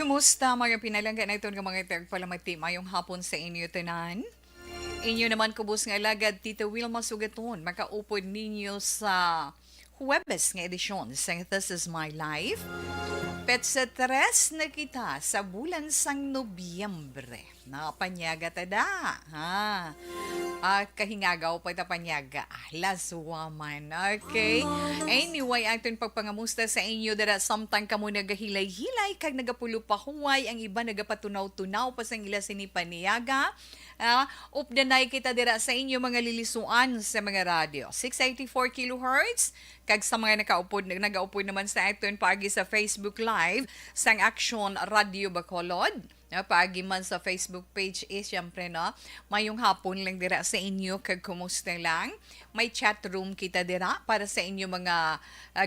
Kumusta mga pinalanggan na ito ng mga tagpalamati mayong hapon sa inyo tanan? Inyo naman kubos nga lagad Tita Wilma Sugaton makaupod ninyo sa Huwebes nga edisyon sa This Is My Life. Petsa tres na kita sa bulan sang Nobyembre. Napanyaga tada, ha? Kahingagaw pa panyaga. Laswaman. Okay? Anyway, aton pagpangamusta sa inyo dara samtang kamo nagahilay-hilay kag nagapulo pa huway ang iba nagapatunaw-tunaw pa sang ila sinipaniyaga. Updanay kita dira sa inyo mga lilisuan sa mga radyo. 684 kHz kag sa mga nagaupod naman sa aton paagi sa Facebook Live sang Action Radio Bacolod. Paagi man sa Facebook page syempre mayong hapon lang dira sa inyo kag kumusta lang. May chat room kita dira para sa inyo mga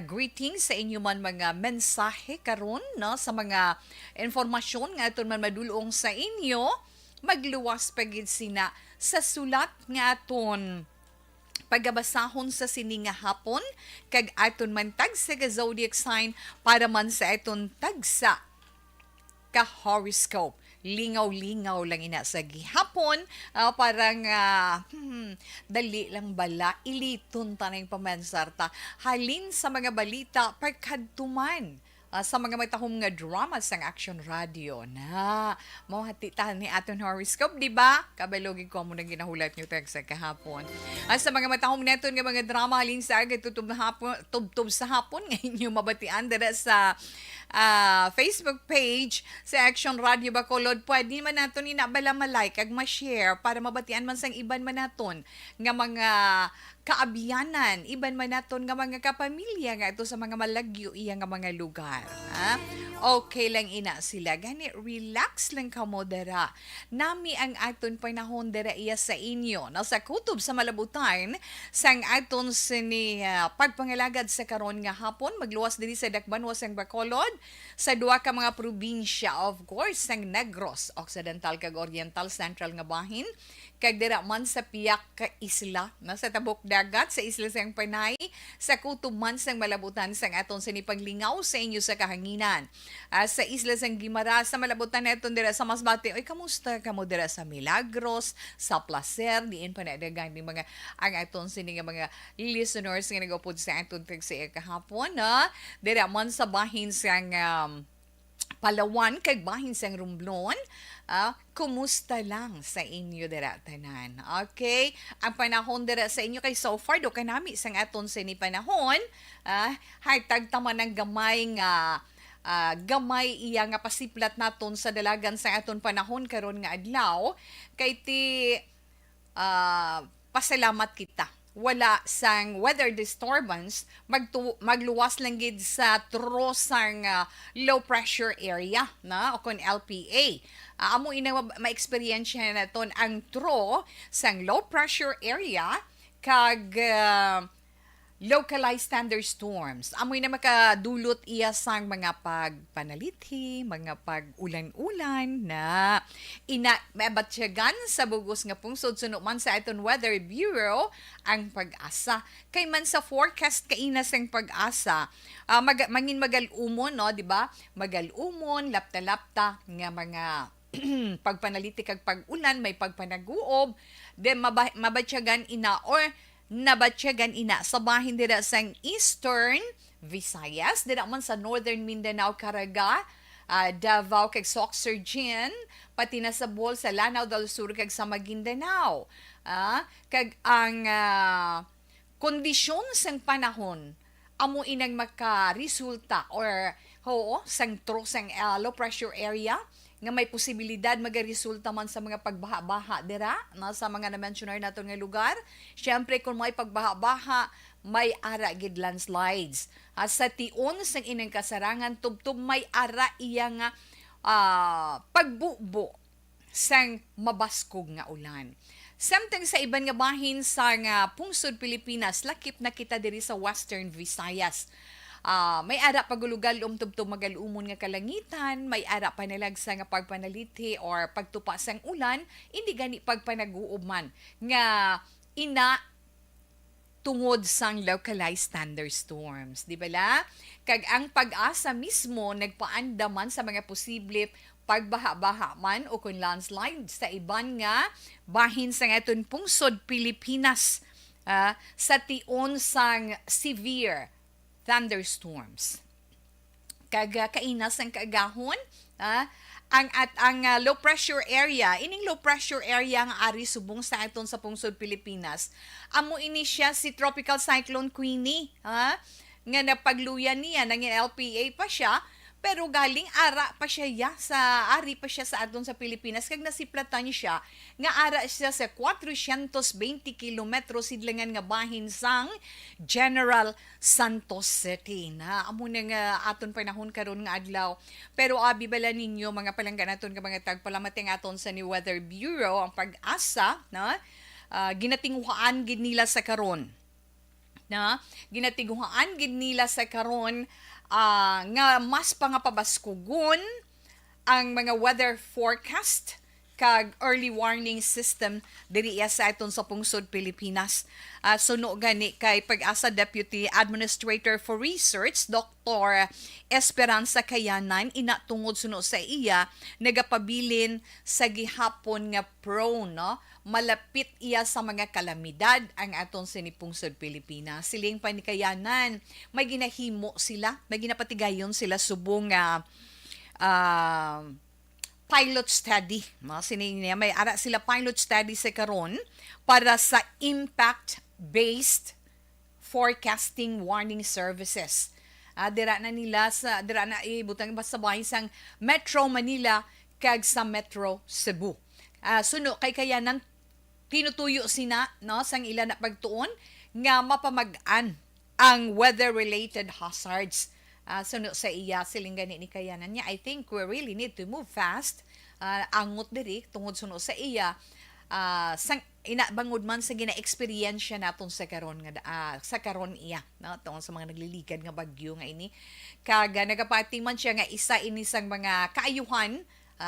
greetings sa inyo man mga mensahe karon sa mga informasyon nga aton man madulong sa inyo. Magluwas pagid sina sa sulat nga aton pagabasahon sa sininga hapon kag aton man tagsa ka zodiac sign para man sa aton tagsa ka horoscope. Lingaw-lingaw lang ina sa gihapon. Parang dali lang bala. Iliton tanay pamansarta. Halin sa mga balita pagkadtuman. Sa mga matahong nga drama sang Action Radio na mawhatitan ni aton horoscope, di ba? Kabalogi ko mo nang ginahulat nyo tag sa kahapon. Sa mga matahong neton nga mga drama halin sa agad tubtob sa hapon ngayon yung mabatian dara sa Facebook page sa Action Radio Bacolod. Pwede man naton inabala malike kag ma-share para mabatian man sang iban man naton nga mga kaabiyanan, iban man naton nga mga kapamilya nga ito sa mga malagyo iya nga mga lugar. Okay lang ina sila. Gani, relax lang ka mo dara. Nami ang aton panahon dara iya sa inyo. Nasa kutob sa malabutan, sang aton sini pagpangalagad sa karon nga hapon, magluwas diri sa Dakbanwa sang Bacolod, sa duha ka mga probinsya, of course, sang Negros, Occidental kag Oriental, Central nga bahin, kag dira man sa piyak ka isla sa tabok dagat sa isla sang Panay, sa kutob man sang malabutan sang aton sinipaglingaw sa inyo sa kahanginan, sa isla sang Guimara sa malabutan naton dira sa Masbate. Oy, kamusta kamo dira sa Milagros, sa Placer, diin pa na dagan ni mga ang aton sini nga mga listeners nga nagupod sa aton sa kahapon dira man sa bahin sang Palawan kay bahin sang Romblon. Kumusta lang sa inyo dira tanan? Okay? Ang panahon dira sa inyo kay so far do kanami sang aton sini panahon, hatag taman ng gamay nga gamay iya nga pasiplat naton sa dalagan sa aton panahon karon nga adlaw kay ti pasalamat kita wala sang weather disturbance magluwas lang gid sa trosang low pressure area o kon LPA. Amo ina ma-experience na ton ang tro sang low pressure area kag localized thunderstorms. Amoy na makadulot iya sang mga pagpanalithi, mga pag-ulan-ulan na mabatsyagan sa bugos nga pungsod suno man sa aton Weather Bureau ang pag-asa. Kay man sa forecast kainas ang pag-asa, mangin magalumon, di ba? Magalumon, lapta-lapta nga mga pagpanaliti kag pag-ulan, may pagpanaguob, then mabatsyagan ina or nabatsyagan ina sa bahin dira sang Eastern Visayas, dira man sa Northern Mindanao, Caraga, Davao kag Sorsogon, pati na sa Bohol, sa Lanao del Sur kag sa Maguindanao. Kag ang kondisyon sang panahon amo inang makaresulta or sang low pressure area nga may posibilidad magaresulta man sa mga pagbaha-baha dira sa mga na-mentioner naton nga lugar. Syempre kung may pagbaha-baha, may ara gid landslides. Sa tion sang inang kasarangan tubtub may ara iya nga pagbubo sang mabaskog nga ulan. Samtang sa iban nga bahin sa nga pungsod Pilipinas, lakip na kita diri sa Western Visayas. May ara pagulugal tubtub magalumon nga kalangitan, may ara panalagsa nga pagpanalithi or pagtupa sang ulan, hindi gani pagpanaguob man nga ina tungod sang localized thunderstorms, di ba la? Kag ang pag-asa mismo nagpaandaman sa mga posible pagbaha-baha man o kung landslide sa iban nga bahin sa ngaton pungsod Pilipinas sa tion sang severe thunderstorms. Kag kainas ang kaagahon, ang low pressure area, ining low pressure area nga ari subong sa aton sa pungsod Pilipinas. Amo ini siya si Tropical Cyclone Queenie, nga napagluyan niya nang LPA pa siya, pero galing ara pa siya ari pa siya sa aton sa Pilipinas kag nasiplatan siya nga ara siya sa 420 kilometro sidlangan nga bahin sang General Santos City na amo na nga aton panahon karon nga adlaw. Pero abi bala ninyo mga palangga naton nga mga tagpalamating aton sa New Weather Bureau ang pag-asa na ginatinguhaan gid nila sa karon ginatinguhaan gid nila sa karon nga mas pangapabaskugon ang mga weather forecast kag early warning system diri sa aton sa pungsod Pilipinas. Suno gani kay Pag-asa Deputy Administrator for Research Dr. Esperanza Kayanan inatungod suno sa iya nagapabilin sa gihapon nga prone malapit iya sa mga kalamidad ang aton sinipungsod Pilipinas. Siling panikayanan, may ginahimo sila, may ginapatigayon sila subong pilot study. May ara sila pilot study sa karon para sa impact-based forecasting warning services. Dira na ibutang sa bahay sang Metro Manila kag sa Metro Cebu. Suno kay kayanan tinutuyo sina sang ila na pagtuon nga mapamag-an ang weather-related hazards. Suno sa iya siling gani ni kayanan niya. I think we really need to move fast. Angot diri tungod suno sa iya. Sang inabangod man sa gina-experiensya naton sa karon nga sa karon iya tungod sa mga nagliligad nga bagyo nga ini. Kaga nagapati man siya nga isa ini sang mga kaayuhan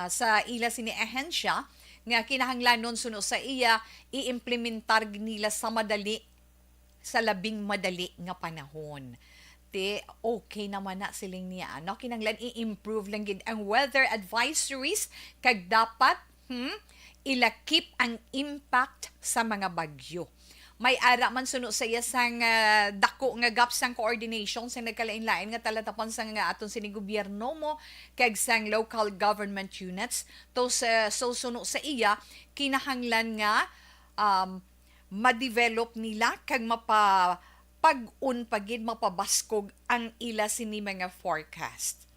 sa ila sini ahensya nga kinahanglanon suno sa iya iimplementar nila sa labing madali nga panahon. Okay naman na siling niya kinahanglan i-improve lang gid ang weather advisories kag dapat ilakip ang impact sa mga bagyo. May ara man suno sa iya sang dako nga gaps sang coordination sa nagkalain-lain nga talatapan sang nga aton sini gobyerno mo kag sang local government units. So suno sa iya kinahanglan nga ma-develop nila kag pag-un pagid mapabaskog ang ila sini mga forecast.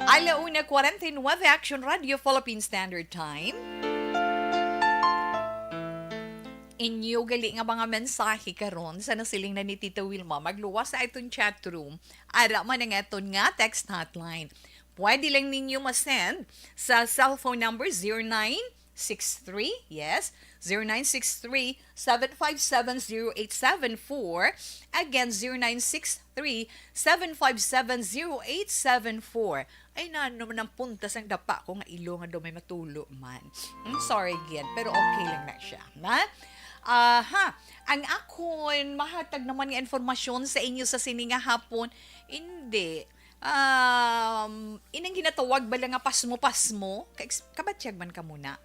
Alauna 49 Action Radio Philippine Standard Time. Inyo gali nga mga mensahe karon sa nasiling na ni Tita Wilma magluwas sa itong chat room. Ara man nga iton nga text hotline. Pwede lang ninyo ma-send sa cellphone number 0963, yes, 0963-757-0874. Again, 0963-757-0874. Ay naman ang punta sang dapa ko nga ilo nga daw may matulo man. Sorry again, pero okay lang na siya. Ang akon mahatag naman nga informasyon sa inyo sa sininga hapon, hindi. Inang ginatawag bala nga pasmo-pasmo, kabatsyag man ka muna.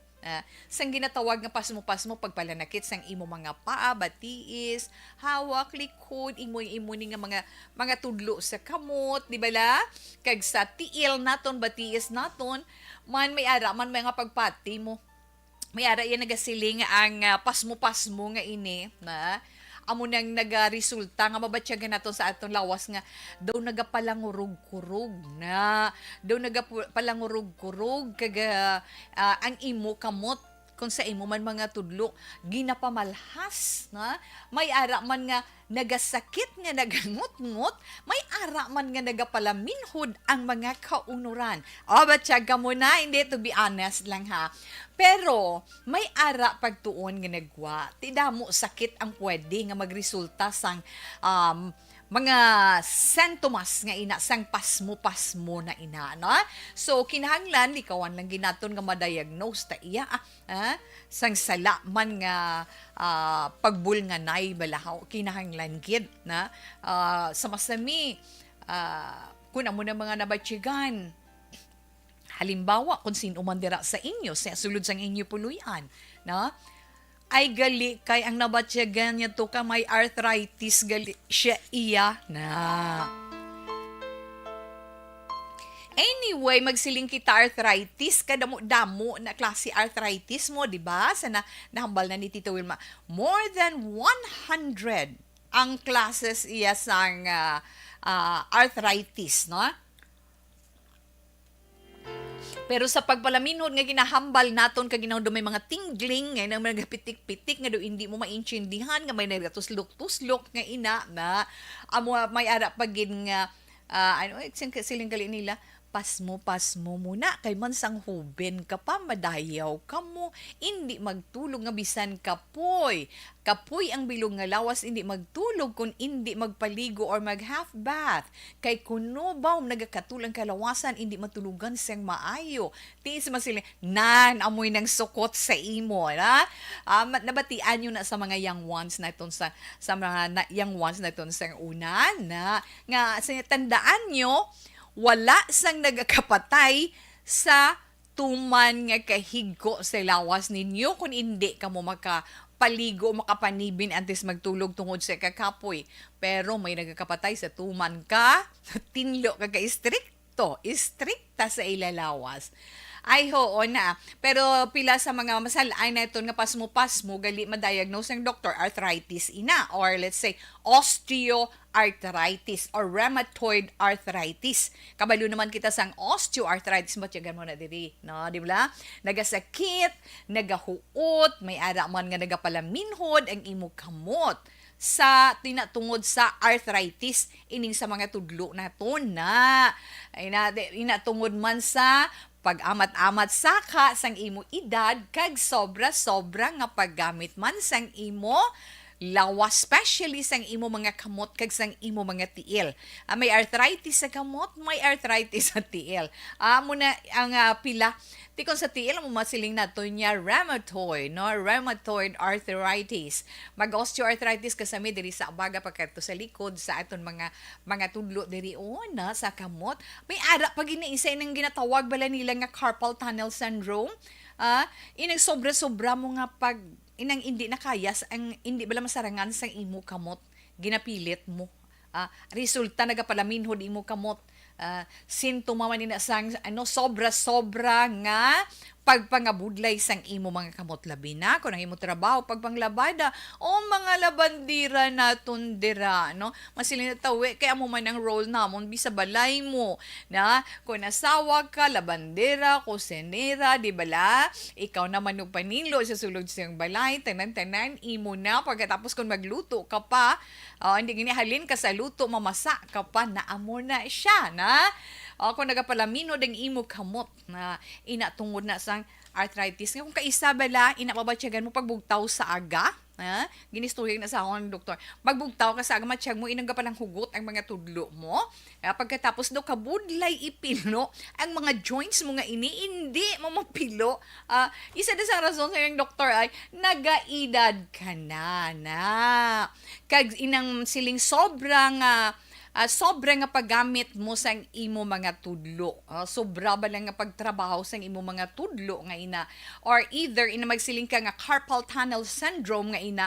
Sang ginatawag nga pasmo-pasmo pagpalanakit sang imo mga paa, batiis, hawak, likod, imo ni nga mga tudlo sa kamot, di ba la? Kag sa tiil naton, batiis naton, man may ara man mga pagpati mo. May ara yan nagasiling ang pasmo-pasmo nga ini na amo nang nagaresulta nga mabatyagan naton sa aton lawas nga daw nagapalangurog-kurog kag ang imo kamot kung sa imo man mga tudlo ginapamalhas na may ara man nga nagasakit nga nagangot-ngot, may ara man nga nagapalaminhod ang mga kaunuran. Batsyag ka muna, hindi, to be honest lang ha. Pero may ara pagtuon nga nagwa. Tidamo sakit ang pwede nga magresulta sang mga sentomas nga ina sang pasmo na ina no. So kinahanglan likawan lang ginaton nga ma-diagnose ta iya sang sala man nga pagbul nga nay balahaw kinahanglan gid na sa masami kun amo na mga nabatsigan. Halimbawa, kung sino man dira sa inyo, sa sulod sang inyo puluyan, na ay gali kay ang nabatsyagan niya to ka may arthritis gali siya iya na. Anyway, magsiling kita arthritis, kadamo-damo na klase arthritis mo, di ba? Sa nahambal na ni Tito Wilma. More than 100 ang classes iya sang arthritis, no? Pero sa pagpalaminhod nga ginahambal naton kag ginahod may mga tingling nga nang mga pitik-pitik nga do hindi mo maintindihan nga may nagatuslok-tuslok nga ina na amo may ara pagid nga siling gali nila pasmo muna kay man sang huben ka pa madayaw ka mo hindi magtulog nga bisan kapoy ang bilog nga lawas hindi magtulog kung hindi magpaligo or mag half bath kay kuno ba nagakatulang kalawasan hindi matulugan siyang maayo tiis masili nan amoy ng sukot sa imo na nabatian nyo na sa mga young ones na iton sa mga young ones na iton sa una na nga tandaan nyo wala sang nagakapatay sa tuman nga kahigko sa lawas ninyo kung hindi ka mo makapaligo, makapanibin antes magtulog tungod sa kakapoy. Pero may nagakapatay sa tuman ka, tinlo ka istrikta sa ilalawas. Ay oo na. Pero pila sa mga masalay na ito nga pasmo gali ma-diagnose ng doctor arthritis ina or let's say osteoarthritis or rheumatoid arthritis. Kabalo naman kita sang osteoarthritis matyagan mo na diri, no, di ba? Nagasakit, nagahuot, may ara man nga nagapalaminhod ang imo kamot sa tinatungod sa arthritis ining sa mga tudlo naton na inatungod man sa pag-amat-amat saka sang imo edad kag sobra nga paggamit man sang imo lawas, especially sang imo mga kamot kag sang imo mga tiil. May arthritis sa kamot, may arthritis sa tiil. Muna ang pila tikon sa tiil mo masiling nato niya rheumatoid arthritis. Mag-osteoarthritis kasami diri sa abaga pagkadto sa likod sa aton mga tudlo diri na sa kamot. May ara pag iniisay nang ginatawag bala nila nga carpal tunnel syndrome. Inang sobra-sobra mo nga pag inang hindi nakayas ang hindi bala masarangan sang imo kamot ginapilit mo resulta nagapalaminhod imo kamot sintoma man ina sang sobra nga pagpangabudlay sang imo mga kamot labi na kung ang imo trabaho pagpanglabada o mga labandira naton dira no masilin na tawi kaya mo man ang role namon bisa balay mo na kung asawa ka labandera kusinera di bala ikaw naman og panilo sa sulod siyang balay tanan imo na pagkatapos kung magluto ka pa hindi ginihalin ka sa luto mamasa ka pa naamo na siya na kung nagapalaminod ang imo kamot na inatungod na sang arthritis. Kung kaisa bala, inapabatsyagan mo pagbugtaw sa aga, ginisturya na sa akong doktor, pagbugtaw ka sa aga, matsyag mo, inang palang hugot ang mga tudlo mo. Pagkatapos daw, kabudlay ipilo, ang mga joints mo nga hindi mo mapilo. Isa na sa rason sa yung doktor ay, nagaedad ka na. Kag inang siling sobrang sobra nga paggamit mo sang imo mga tudlo. Sobra ba lang nga pagtrabaho sang imo mga tudlo nga ina. Or either ina magsiling ka nga carpal tunnel syndrome nga ina,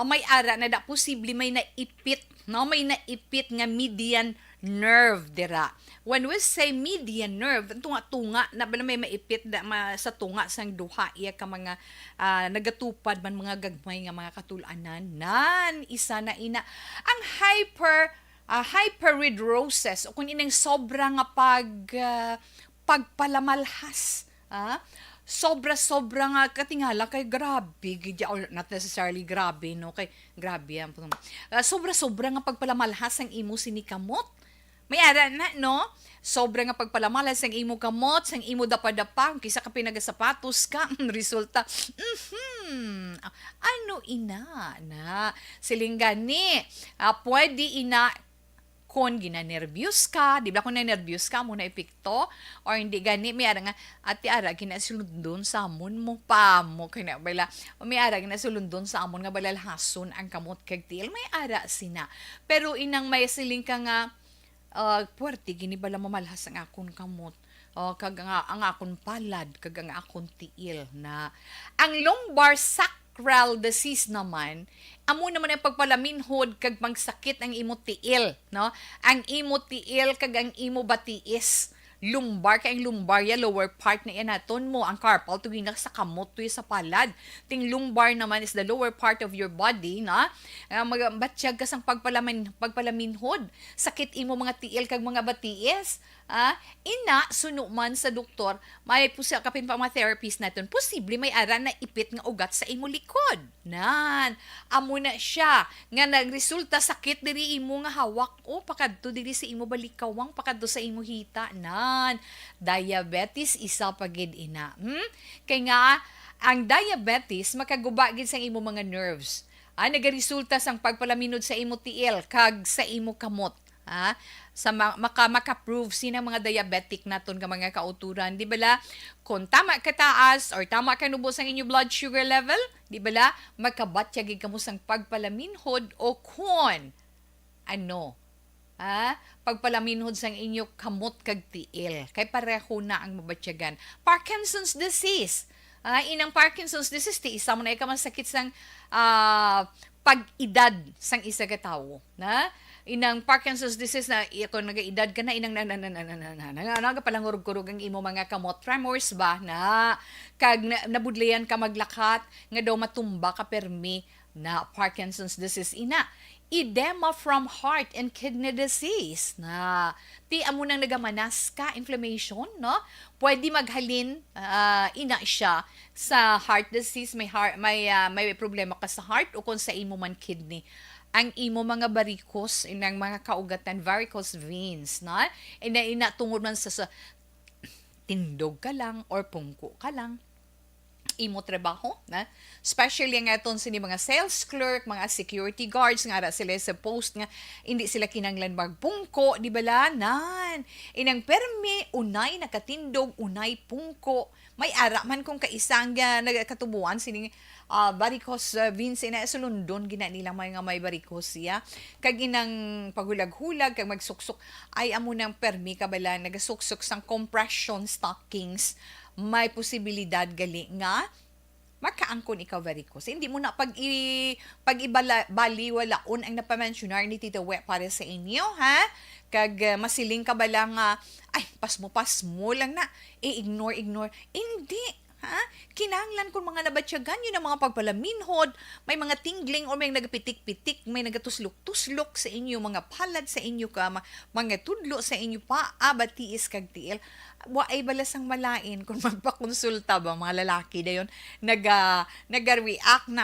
may ara na da posible may naipit, no? May naipit nga median nerve dira. When we say median nerve, tunga-tunga na ba may maipit sa tunga sang duha iya ka mga nagatupad man mga gagmay nga mga katulanan nan isa na ina ang hyperhidrosis o kung inang sobra nga pagpalamalhas. Sobra nga katingala kay grabe or not necessarily grabe no kay grabe yan sobra nga pagpalamalhas ang imo sinikamot may ara na no sobra nga pagpalamalas sang imo kamot sang imo dapa-dapa kisa ka pinagasapatos ka resulta ano ina na siling gani pwede ina kung ginanervyos ka, di ba kung nanervyos ka mo na epekto, or hindi gani, may ara nga, ati ara, ginasulundon sa amon mo pa mo, kaya bala, may ara, ginasulundon sa amon nga balalhason ang kamot kag tiil, may ara sina. Pero inang may siling ka nga, puwerte, gini bala mamalhas ang akon kamot. Kag ang akon palad, kag ang akon tiil na. Ang lumbar sacral disease naman, amo naman ang pagpalaminhod kag magsakit ang imo tiil, no? Ang imo tiil kag ang imo batiis. Lumbar kay ang lumbar ya lower part na inaton mo ang carpal to ginak sa kamot to sa palad. Ting lumbar naman is the lower part of your body na magbatsyag ka sang pagpalaminhod. Sakit imo mga tiil kag mga batiis. Ina suno man sa doktor, may pusa kapin pa mga therapist naton, posible may ara na ipit nga ugat sa imo likod. Nan, amo na siya nga nagresulta sakit diri imo nga hawak o pakadto diri sa imo balikawang pakadto sa imo hita. Nan, diabetes isa pagid ina. Kay nga ang diabetes makaguba gid sa imo mga nerves. Nagaresulta sang pagpalaminod sa imo tiil kag sa imo kamot. Sa maka-prove sina mga diabetic naton nga mga kauturan, di bala? Kung tama ka taas or tama ka nubos ang inyo blood sugar level, di bala? Makabatyagig ka mo sang pagpalaminhod o kung pagpalaminhod sang inyo kamot kag tiil. Kay pareho na ang mabatyagan. Parkinson's disease. Inang Parkinson's disease, ti isa mo na ikamasakit sang pag-edad sang isa ka tawo. Inang Parkinson's disease na kung nag-edad ka na, inang nagapalangurog-kurog ang imo mga kamot. Tremors ba na kag nabudlayan ka maglakat, nga daw matumba ka permi na Parkinson's disease ina. Edema from heart and kidney disease na ti amo nang nagamanas ka inflammation, no? Pwede maghalin ina siya sa heart disease, may problema ka sa heart o kung sa imo man kidney. Ang imo mga varicose, inang mga kaugatan, varicose veins, na? Ina tungod man sa tindog ka lang or pungko ka lang, imo trabaho, na? Especially nga itong sini mga sales clerk, mga security guards, nga ra sila sa post nga, hindi sila kinanglan magbungko, di ba nan? Inang permi, unay nakatindog, unay pungko, may ara man kung kaisang nagkatubuan sining varicose veins ina sa London gina nilang may varicose siya kag inang paghulag-hulag kag magsuksok ay amo nang permi kabala nagasuksok sang compression stockings may posibilidad gali nga makaangkon ikaw varicose. Hindi mo na pag-ibaliwalaon ang napamensionar ni Tita We para sa inyo, ha? Kag masiling ka ba lang, ay, pasmo lang na, ignore. Hindi, ha? Kinanglan kung mga nabatsyagan yun ang mga pagpalaminhod, may mga tingling o may nagapitik-pitik, may nagatuslok-tuslok sa inyo, mga palad sa inyo ka, mga tudlo sa inyo pa, batiis kag tiil. Ay balasang malain kung magpakonsulta ba mga lalaki na yun nag-react na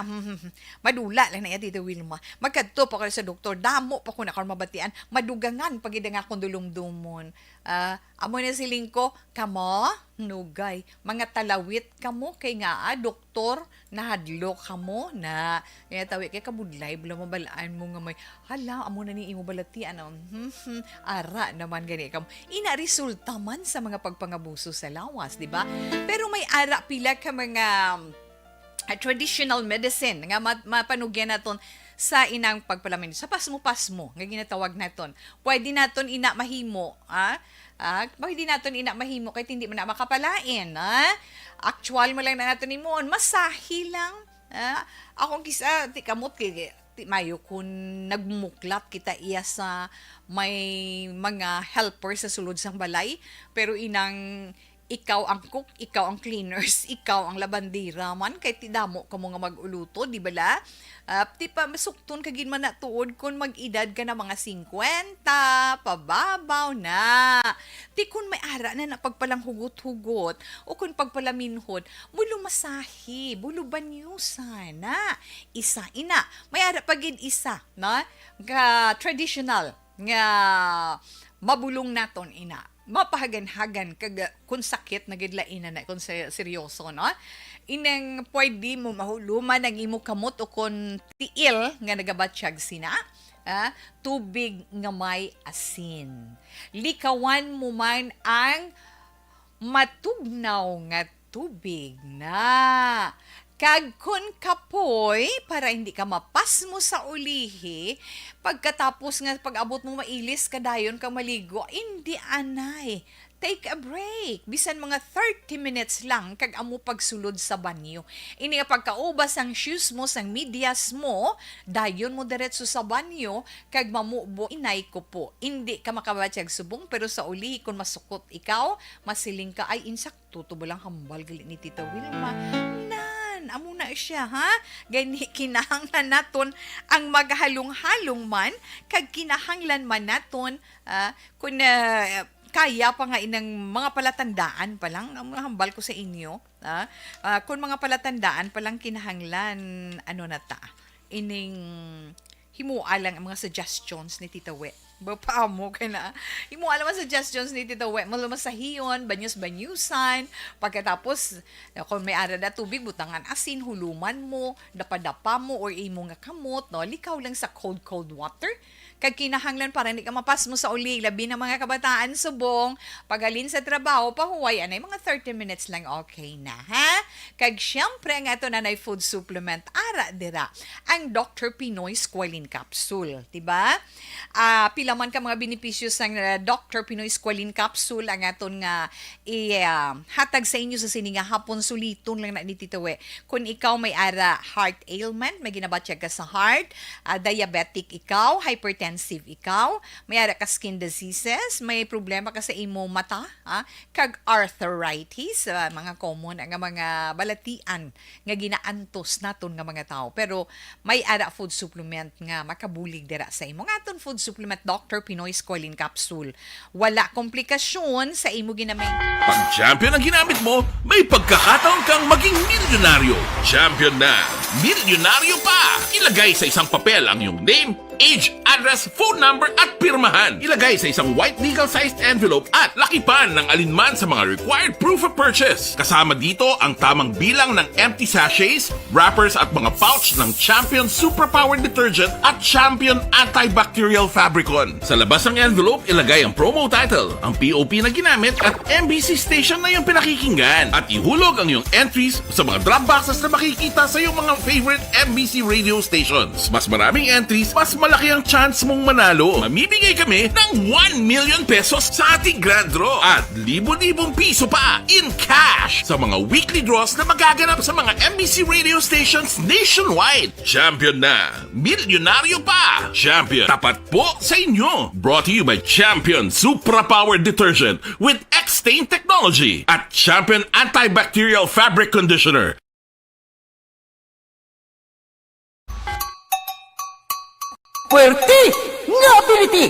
madula lang na yan Tita Wilma magkadto pa ko sa doktor damo pa ko na kung mabatian madugangan pag nga akong dulong-dumon amo na siling ko kamo nugay mga talawit kamo kay nga doktor nahadlo kamo na kaya tawi kay kabudlay bala mabalaan mo nga may hala amo na ni imo balatian ara naman gani kamo ina resulta man sa mga pagpangabuso sa lawas, di ba? Pero may ara pila ka mga traditional medicine nga mapanugyan naton sa inang pagpalamin sa pasmo nga ginatawag naton. Pwede naton ina mahimo, pwede naton ina mahimo kay hindi man na makapalain, Actual mo lang na naton imon, masahi lang. Akong kisa ti kamot kay mayo kung nagmuklat kita iya sa may mga helper sa sulod sang balay pero inang ikaw ang cook, ikaw ang cleaners, ikaw ang labandera man kay tidamo ka mo nga mag-uluto, di bala? Ti pa masukton kagin man na tuod kung mag-edad ka na mga 50, pababaw na. Ti kun may ara na pagpalang hugot-hugot o kung pagpalaminhod, mulo masahi, bulo banyusan na. Isa ina, may ara pagid isa, na? Traditional nga mabulong naton ina mapahagan-hagan kag kung sakit na gidlain na kung seryoso no inang pwede mo mahuluman ang imo kamot o kung tiil nga nagabatsyag sina Tubig nga may asin. Likawan mo man ang matugnaw nga tubig na. Kag kun kapoy, para hindi ka mapas mo sa ulihi, pagkatapos nga pag-abot mo mailis ka dayon ka maligo, hindi anay. Take a break. Bisan mga 30 minutes lang kag amo pagsulod sa banyo. Ini nga pagkaubas ang shoes mo, sang medyas mo, dayon mo diretso sa banyo kag mamubo inay ko po. Hindi ka makabatyag subong pero sa uli kung masukot ikaw, masiling ka ay insakto to lang hambal gali ni Tita Wilma. Amo na siya, ha? Gani kinahanglan naton ang maghalong-halong man, kag kinahanglan man naton, kung kaya pa nga inang mga palatandaan pa lang, ang hambal ko sa inyo, kung mga palatandaan pa lang kinahanglan, ining himuha lang ang mga suggestions ni Tita We. Bapa mo ka na. Himuha lang ang suggestions ni Tita We. Malumasahiyon, banyus-banyusan. Pagkatapos, kung may ara na tubig, butangan asin, huluman mo, dapa-dapa mo, or imo nga kamot, no? Likaw lang sa cold water. Kag kinahanglan para hindi ka mapas mo sa uli, labi ng mga kabataan subong, pagalin sa trabaho, pahuway, anay, mga 30 minutes lang okay na, ha? Kag syempre, ang ato nanay food supplement, ara dira, ang Dr. Pinoy Squalene Capsule, diba? Pila man ka mga benepisyo sa Dr. Pinoy Squalene Capsule, ang aton nga hatag sa inyo sa sininga hapon, suliton lang na ni Tita We. Kung ikaw may ara heart ailment, may ginabatsyag ka sa heart, diabetic ikaw, hypertensive ikaw, may ara ka skin diseases, may problema ka sa imo mata, kag arthritis, mga common nga mga balatian nga ginaantos naton nga mga tao. Pero may ara food supplement nga makabulig dira sa imo. Nga food supplement Dr. Pinoy Squalene Capsule. Wala komplikasyon sa imo ginamay. Pag champion ang ginamit mo, may pagkakataon kang maging milyonaryo. Champion na! Milyonaryo pa! Ilagay sa isang papel ang iyong name, age, address, phone number at pirmahan. Ilagay sa isang white legal-sized envelope at lakipan ng alinman sa mga required proof of purchase. Kasama dito ang tamang bilang ng empty sachets, wrappers at mga pouch ng Champion Superpower Detergent at Champion Antibacterial Fabricon. Sa labas ng envelope, ilagay ang promo title, ang POP na ginamit at MBC station na yung pinakikinggan. At ihulog ang iyong entries sa mga drop boxes na makikita sa iyong mga favorite MBC radio stations. Mas maraming entries, mas malaki ang chance mong manalo. Mamimigay kami ng 1 million pesos sa ating grand draw at libo-libong piso pa in cash sa mga weekly draws na magaganap sa mga MBC radio stations nationwide. Champion na! Milyonaryo pa! Champion, tapat po sa inyo! Brought to you by Champion Superpower Detergent with X-Stain Technology at Champion Antibacterial Fabric Conditioner. Puwerte nga ability!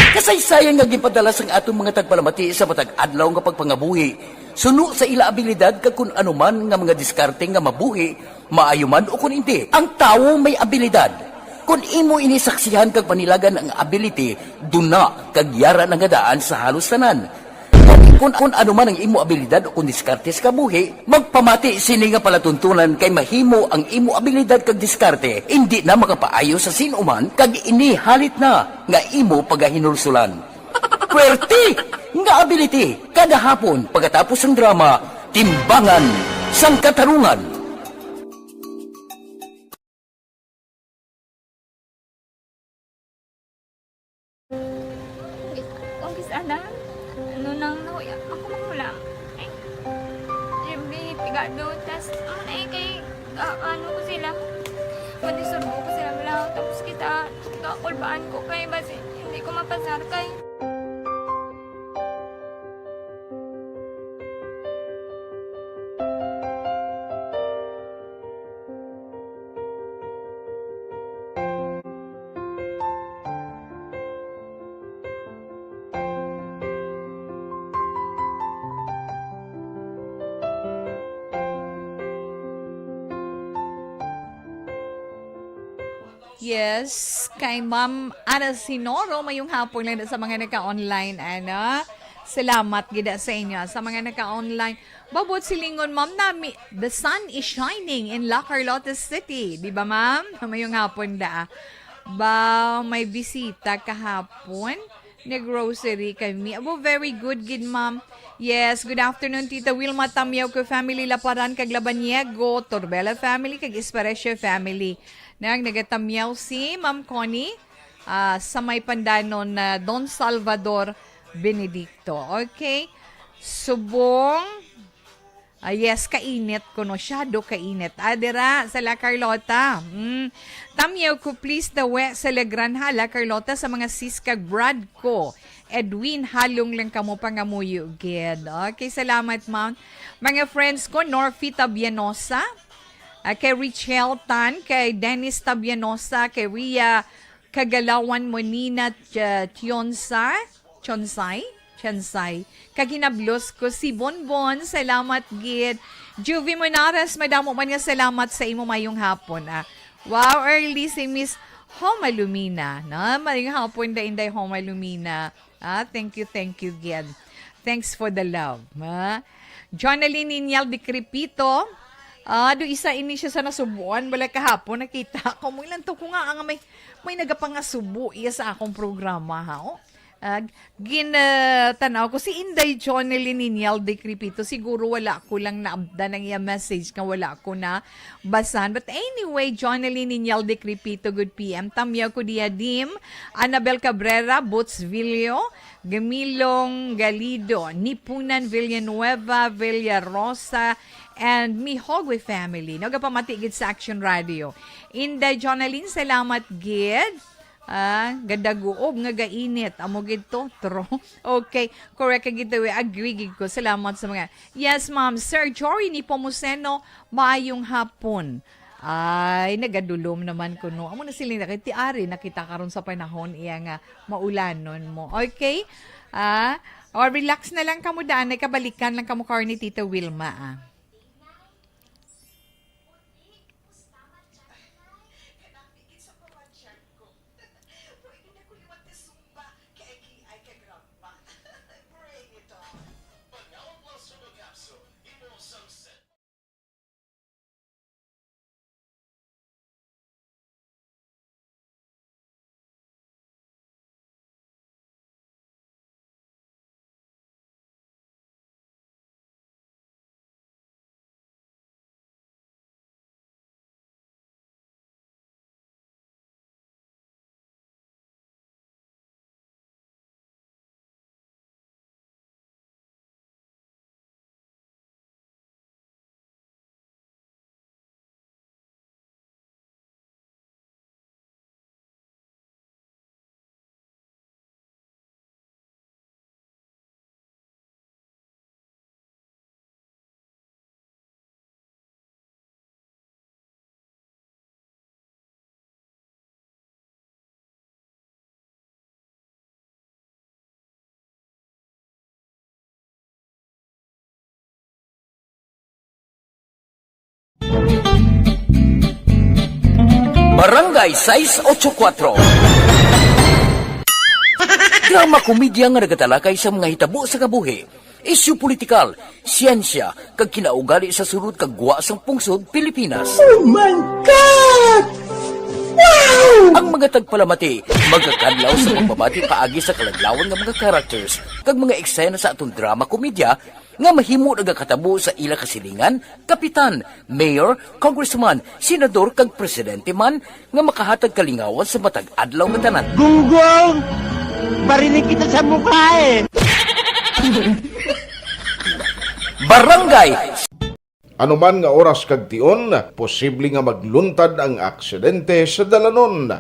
Kasaysayan nga gipadala sang atong mga tagpalamati sa matag adlaw nga pagpangabuhi. Suno sa ila abilidad kag kun anuman nga mga diskarte nga mabuhi, maayo man o kun hindi. Ang tawo may abilidad. Kung imo inisaksihan kag panilagan ang ability, duna kag yara nga daan sa halos tanan. Kung ano man ang imo abilidad o kung diskarte sa kabuhi, magpamati sini nga palatuntunan kay mahimo ang imo abilidad kag diskarte, hindi na makapaayo sa sinuman kag ini halit na nga imo pagahinulsulan. Puwerte nga ability kada hapon pagkatapos ng drama, Timbangan sang Katarungan. Sana ano nang nauya ako mangulam ay siyempre pigado tas ay kay ano ko sila madisurbo ko sila lang tapos kita kakulbaan ko kay basi hindi ko mapasar kay Yes, kay Ma'am Ana Sinoro, mayong hapon lang sa mga naka-online, ana. Salamat gida sa inyo sa mga naka-online. Babot silingon, Ma'am, nami, the sun is shining in La Carlota City. Di ba, Ma'am? Mayong hapon da. Ba, may bisita kahapon. Nag-grocery kami. Abo, very good, good ma'am. Yes, good afternoon, Tita Wilma Tamyaw ko family Laparan, kag Labanyego, Torbella family, kag Esparesio family. Nagatamyaw si Ma'am Connie sa may pandanon na Don Salvador Benedicto. Okay? Subong. Yes, kainit ko no. Shadow kainit. Adira, sa La Carlota. Tamyaw ko please dawe sa Legran hala, Carlota, sa mga sis kag Brad ko. Edwin, halong lang kamo pangamuyo, gid. Okay, salamat, ma'am. Mga friends ko, Norfi Tabianosa, kay Richel Tan, kay Dennis Tabianosa, kay Ria Kagalawan Monina Chonsay, kaginablos ko si Bonbon, salamat gid. Juvie Monares, madamo man nga salamat sa imo mayong hapon. Wow, early si Miss Homa Lumina. Mayong hapon da inday Homa Lumina. Thank you gid. Thanks for the love. Jonaline Inyal de Crepito. Do isa ini siya sa nasubuan bala kahapon nakita ko mo ilan to ko nga ang may nagapangasubo iya sa akong programa ha. Ginatanaw ko si Inday Joneline Inyal de Crepito. Siguro wala ko lang naabda ng iya message nga wala ko na basahan. But anyway, Joneline Inyal de Crepito, good PM. Tamyaw ko diadim, Annabel Cabrera, Boots Villio, Gamilong Galido, Nipunan Villanueva, Villarosa, and Mihogwe family. Nagapamatigid sa Action Radio. Inday Joneline, salamat gid. Gadaguog nga gainit. Amo gito, tro. Okay, correct ka gito. Agree gid ko. Salamat sa mga. Yes, ma'am. Sir Jory ni Pomuseno, maayong hapon. Ay, nagadulom naman ko no. Amo na sila nakitiari, nakita karon sa panahon iya nga maulanon mo. Okay? Or relax na lang kamo daan, kabalikan lang kamo kar ni Tita Wilma. Barangay 684. Drama komedya nga nagatalakay sa mga hitabo sa kabuhi, isyu politikal, siyensya, kag kinaugali sa surut kag guwa sang pungsod Pilipinas. Oh my God! Wow! Ang mga tagpalamati, magkakadlaw sa pagbabati paagi sa kalaglawan ng mga characters kag mga eksena sa atong drama komedya nga mahimo nagakatabo sa ila kasilingan, kapitan, mayor, congressman, senador kag presidente man nga makahatag kalingawan sa matag adlaw nga tanan. Gunggong! Barinig kita sa mukha eh! Barangay Anuman nga oras kag tion, posible nga magluntad ang aksidente sa dalanon.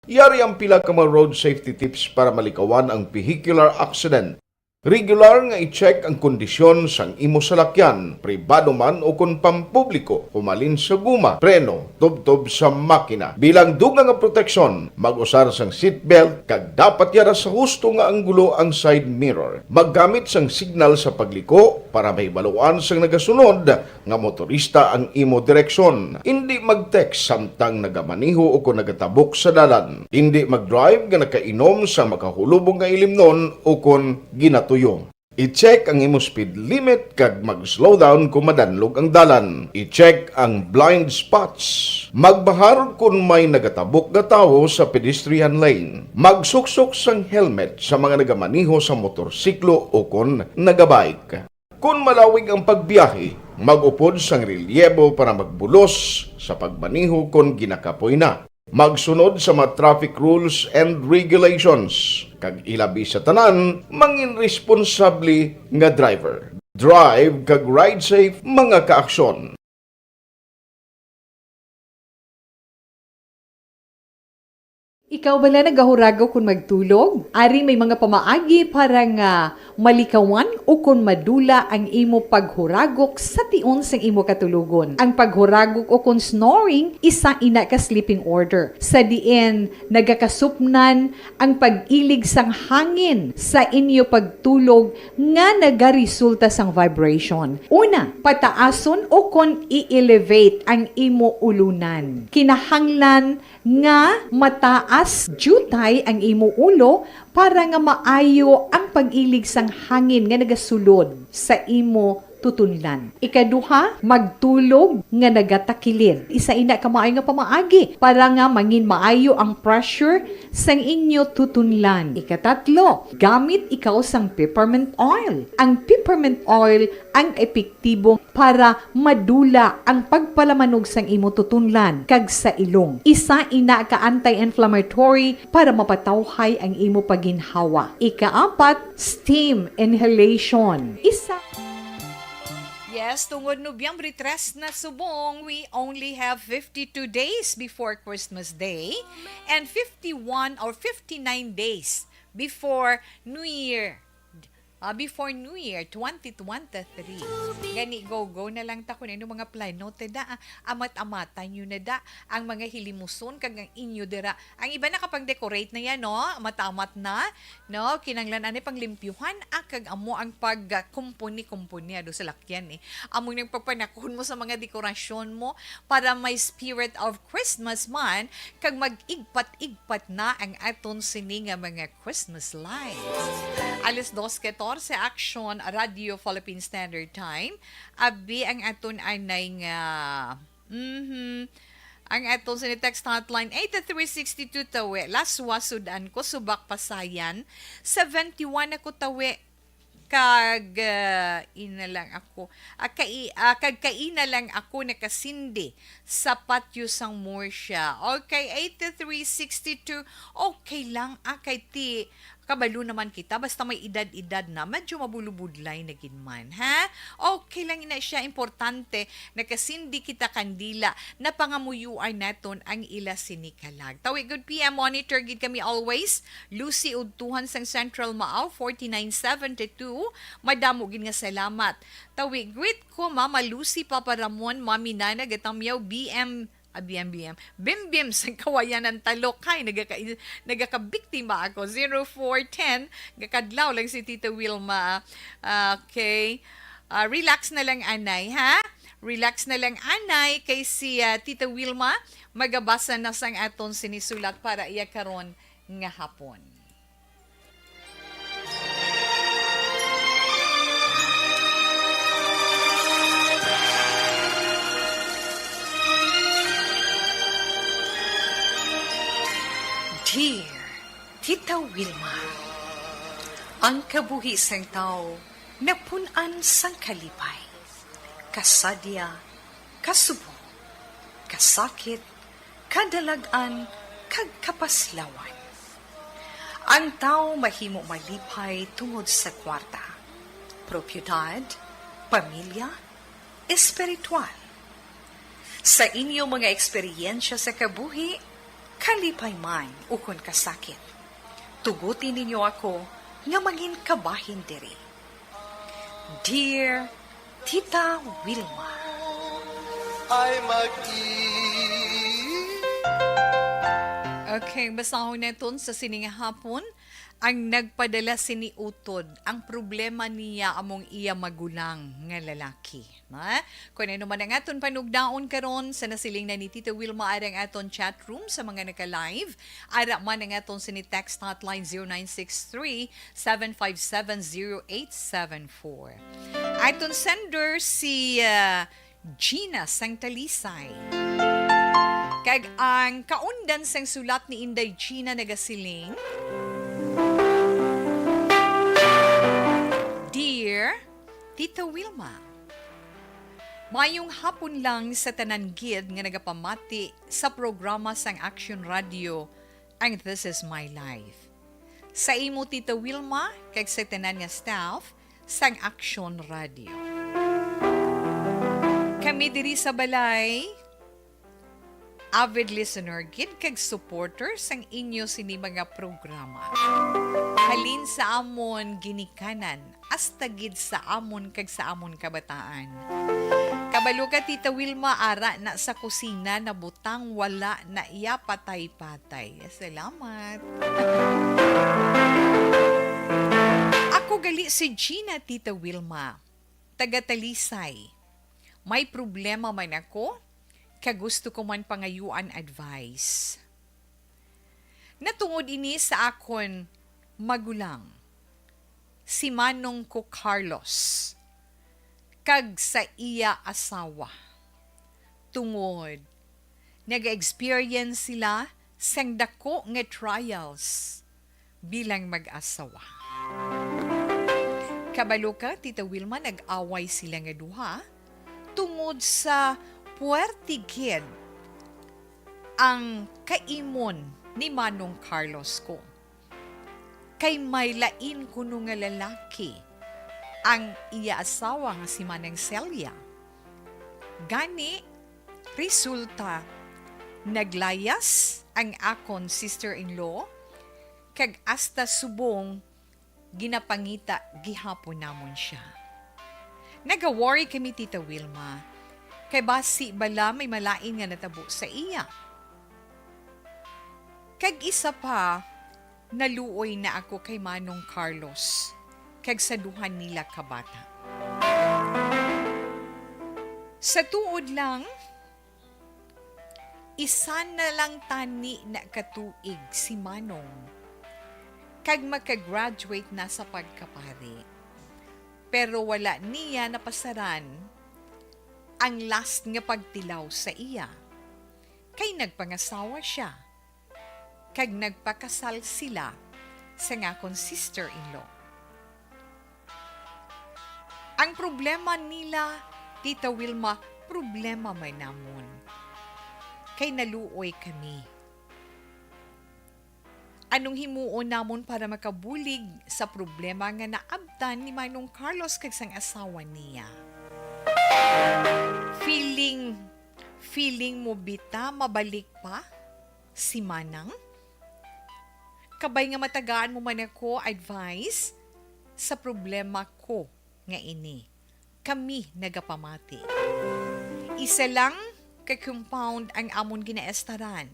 Yari ang pila ka mga road safety tips para malikawan ang vehicular accident. Regular nga i-check ang kondisyon sang imo salakyan, pribado man o kun pampubliko, humalin sa guma, preno, tubtob sa makina. Bilang dugang nga proteksyon, mag-usar sang seatbelt kag dapat yara sa husto nga anggulo ang side mirror. Maggamit sang signal sa pagliko para may baluan sang nagasunod nga motorista ang imo direksyon. Hindi mag-text samtang nagamaniho o kung nagatabok sa dalan. Hindi mag-drive nga nakainom sa makahulubong nga ilimnon o kung ginatuyo. I-check ang imo speed limit kag mag-slow down kung madanlog ang dalan. I-check ang blind spots. Magbahar kung may nagatabok nga tawo sa pedestrian lane. Magsuksok sang helmet sa mga nagamaniho sa motorsiklo o kung nagabike. Kung malawig ang pagbiyahe, mag-upod sang relyebo para magbulos sa pagmaniho kung ginakapoy na. Magsunod sa mga traffic rules and regulations. Kag ilabi sa tanan, mangin responsable nga driver. Drive kag ride safe mga kaaksyon. Ikaw bala nagahurago kung magtulog? Ari may mga pamaagi para nga malikawan o kung madula ang imo paghuragok sa tion sang imo katulugon. Ang paghuragok o kung snoring, isa ina ka sleeping order. Sa diin, nagakasupnan ang pag-ilig sang hangin sa inyo pagtulog nga nagaresulta sang vibration. Una, pataason o kung i-elevate ang imo ulunan. Kinahanglan nga mataas jutay ang imo ulo para nga maayo ang pag-ilig sang hangin nga nagasulod sa imo tutunlan. Ikaduha, magtulog nga nagatakilid. Isa ina ka maayo nga pamaagi para nga mangin maayo ang pressure sang inyo tutunlan. Ikatatlo, gamit ikaw sang peppermint oil. Ang peppermint oil ang epektibo para madula ang pagpalamanog sang imo tutunlan kag sa ilong. Isa ina ka anti-inflammatory para mapatawhay ang imo paginhawa. Ikaapat, steam inhalation. Yes, tungod Nobyembre 3 na subong, we only have 52 days before Christmas Day and 51 or 59 days before New Year. Before New Year 2023. Gani go na lang ta kuno mga plano teda amat-amatan nyo na da ang mga hilimuson kag ang inyo dira. Ang iba na kapag decorate na yan no, matamat na no, kinanglan ani panglimpyuhan kag amo ang pagkumpuni-kumpuni ado sa lakyan Amo nang pagpanakon mo sa mga dekorasyon mo para may spirit of Christmas man kag mag-igpat-igpat na ang aton sini nga mga Christmas lights. Alas 2:14 sa Action Radio Philippine Standard Time. Abi ang aton anay nga ang aton sa text hotline 8362 tawe. Laswa sudan ko subak pasayan 71 ako tawe kag ina lang ako kag kaina lang ako nakasindi sa patio sang Morsha. Okay, 8362 okay lang kay ti kabalo naman kita basta may edad-edad na medyo mabulubudlay na ginman ha. Okay lang ina siya, importante nakasindi kita kandila na pangamuyuan naton ang ila sinikalag. Tawi good PM monitor gid kami always. Lucy Udtuhan sang Central Maaw 4972. Madamo gid nga salamat. Tawi greet ko Mama Lucy Paparamon, Mami Nana Gatamyaw BM Bim sa kawayan ng talok. Hay, nagakabiktima ako. 0410, gakadlaw lang si Tita Wilma. Okay. Relax na lang, anay, ha? Relax na lang, anay, kay si Tita Wilma. Magabasa na sang aton sinisulat para iya karon nga hapon. Dear Tita Wilma, ang kabuhisang tao napunan sang kalipay, kasadya, kasubo, kasakit, kadalagan, kag kapaslawan. Ang tao mahimo malipay tungod sa kwarta, propiedad, pamilya, espiritual. Sa inyo mga eksperyensya sa kabuhi, kalipay man ukon kasakit. Tugutin ninyo ako nga mangin kabahin diri. Dear Tita Wilma. Okay, basahon neton sa sining hapon ang nagpadala sini utod ang problema niya among iya magulang nga lalaki. Ha? Kung ano man ang aton panugdaon karon sa nasiling na ni Tita Wilma arang aton chat room sa mga naka-live, ara man ang aton sini text hotline 0963-757-0874. Aton sender si Gina Sangtalisay. Kag ang kaundan sang sulat ni Inday Gina nagasiling, Dear Tita Wilma, mayong hapon lang sa tanan gid nga nagapamati sa programa sang Action Radio ang This Is My Life. Sa imo Tita Wilma kag sa tanan nga staff sang Action Radio. Kami diri sa balay avid listener gid kag supporter sang inyo sini mga programa. Halin sa amon ginikanan, hasta gid sa amon kag sa amon kabataan. Kabalo ka Tita Wilma ara na sa kusina na butang wala na iya patay-patay. Salamat. Ako gali si Gina Tita Wilma, taga Talisay. May problema man ako, kagusto ko man pangayuan advice. Natungod ini sa akon magulang, si Manong ko Carlos, kag sa iya asawa. Tungod, nag-experience sila sang dako nga trials bilang mag-asawa. Kabalo ka, Tita Wilma, nag-away sila nga duha tungod sa puwertigid ang kaimon ni Manong Carlos ko. Kay may lain kuno nga lalaki ang iya asawa nga si Manang Celia. Gani, resulta, naglayas ang akon sister-in-law kag hasta subong ginapangita gihapon namon siya. Nag-worry kami Tita Wilma kay basi bala may malain nga natabo sa iya. Kag isa pa, naluoy na ako kay Manong Carlos kag sa duhan nila kabata. Sa tuod lang, isa na lang tani na katuig si Manong kag makagraduate na sa pagkapari. Pero wala niya napasaran ang last nga pagtilaw sa iya. Kay nagpangasawa siya. Kag nagpakasal sila sa ngakon sister-in-law. Ang problema nila, Tita Wilma, problema may namon. Kay naluoy kami. Anong himuon namon para makabulig sa problema nga naabtan ni Manong Carlos kag sang asawa niya? Feeling mo bita mabalik pa si Manang? Kabay nga matagaan mo man ako advice sa problema ko nga ini. Kami nagapamati. Isa lang ka-compound ang amon ginaestaran.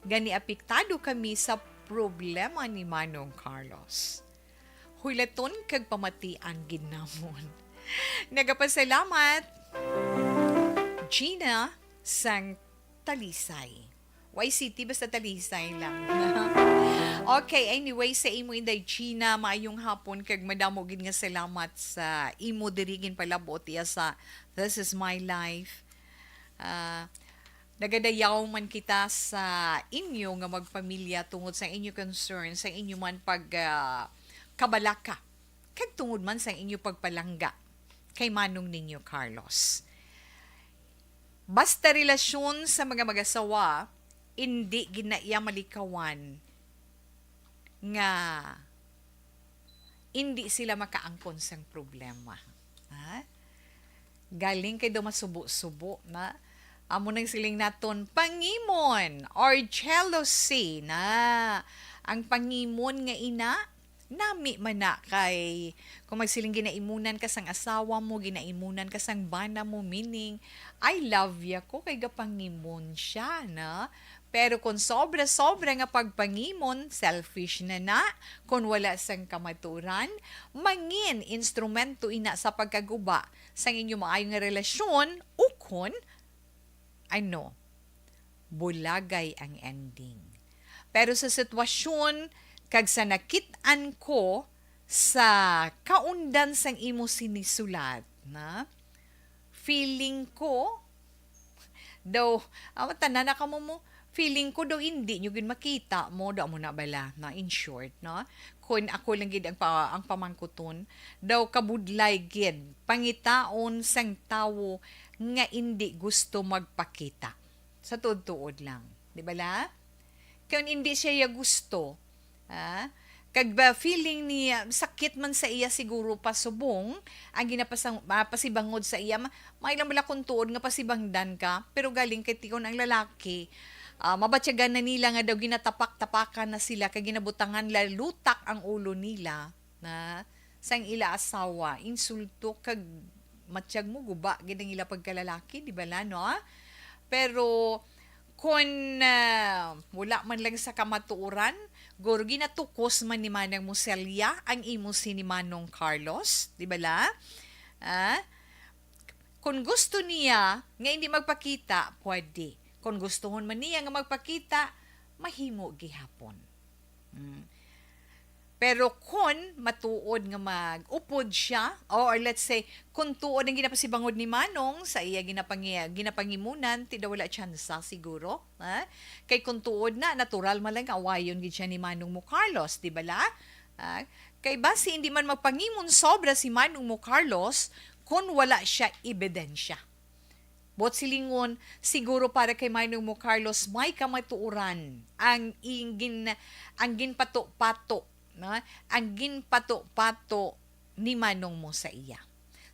Gani apektado kami sa problema ni Manong Carlos. Hulaton kag pamatian gid namon. Nagapasalamat Gina sang Talisay. YCT basta Talisay lang. Okay, anyway, sa imo Inday Gina, maayong hapon kag madamo gid nga salamat sa imo dirigin palabot iya sa This Is My Life. Nagadayaw man kita sa inyo nga magpamilya tungod sa inyo concern, sa inyo man pag kabalaka, kag tungod man sa inyo pagpalangga kay Manong ninyo Carlos. Basta relasyon sa mga mag-asawa, hindi ginaiya malikawan nga hindi sila makaangkon sang problema. Ha? Galing kay daw masubo-subo na amo nang siling naton pangimon or jealousy na ang pangimon nga ina nami man na kay kung magsiling ginaimunan ka sang asawa mo, ginaimunan ka sang bana mo, meaning I love ya ko kay gapangimon siya na. Pero kung sobra-sobra nga pagpangimon, selfish na, kung wala sang kamaturan, mangin instrumento ina sa pagkaguba sa inyo maayong nga relasyon, ukon, ano, bulagay ang ending. Pero sa sitwasyon, kag sa nakit-an ko sa kaundan sang imo sinisulat, na, feeling ko, daw, tanan na ka mo, feeling ko daw hindi nyo gin makita mo, daw mo na bala, na in short, no? Kung ako lang gid ang pamangkuton, daw kabudlay gid, pangitaon sang tawo nga hindi gusto magpakita. Sa tuod-tuod lang. Di ba la? Kung hindi siya gusto, kag ba feeling niya, sakit man sa iya siguro pasubong, ang pasibangod sa iya, mailang bala kung tuod nga pasibangdan ka, pero galing kay tikon ang lalaki, mabatyagan na nila nga daw ginatapak-tapakan na sila kay ginabutangan lalutak ang ulo nila na sang ila asawa insulto kag matsyag mo guba gid ang ila pagkalalaki di ba la no pero kung wala man lang sa kamatuoran guro ginatukos man ni Manang Muselya ang imo si ni Manong Carlos di ba la kung gusto niya nga hindi magpakita pwede. Kung gustuhon man niya nga magpakita, mahimo gihapon. Pero kung matuod nga mag-upod siya, or let's say, kung tuod ang ginapasibangod ni Manong sa iya ginapangimunan, tida wala tsansa siguro. Kay kung tuod na, natural man lang awayon gid siya ni Manong mo Carlos, di ba la? Kay basi hindi man magpangimon sobra si Manong mo Carlos kung wala siya ebidensya. Bot silingon, siguro para kay Manong mo Carlos, may kamatuuran ang ginpato-pato, na? Ang ginpato-pato ni Manong mo sa iya.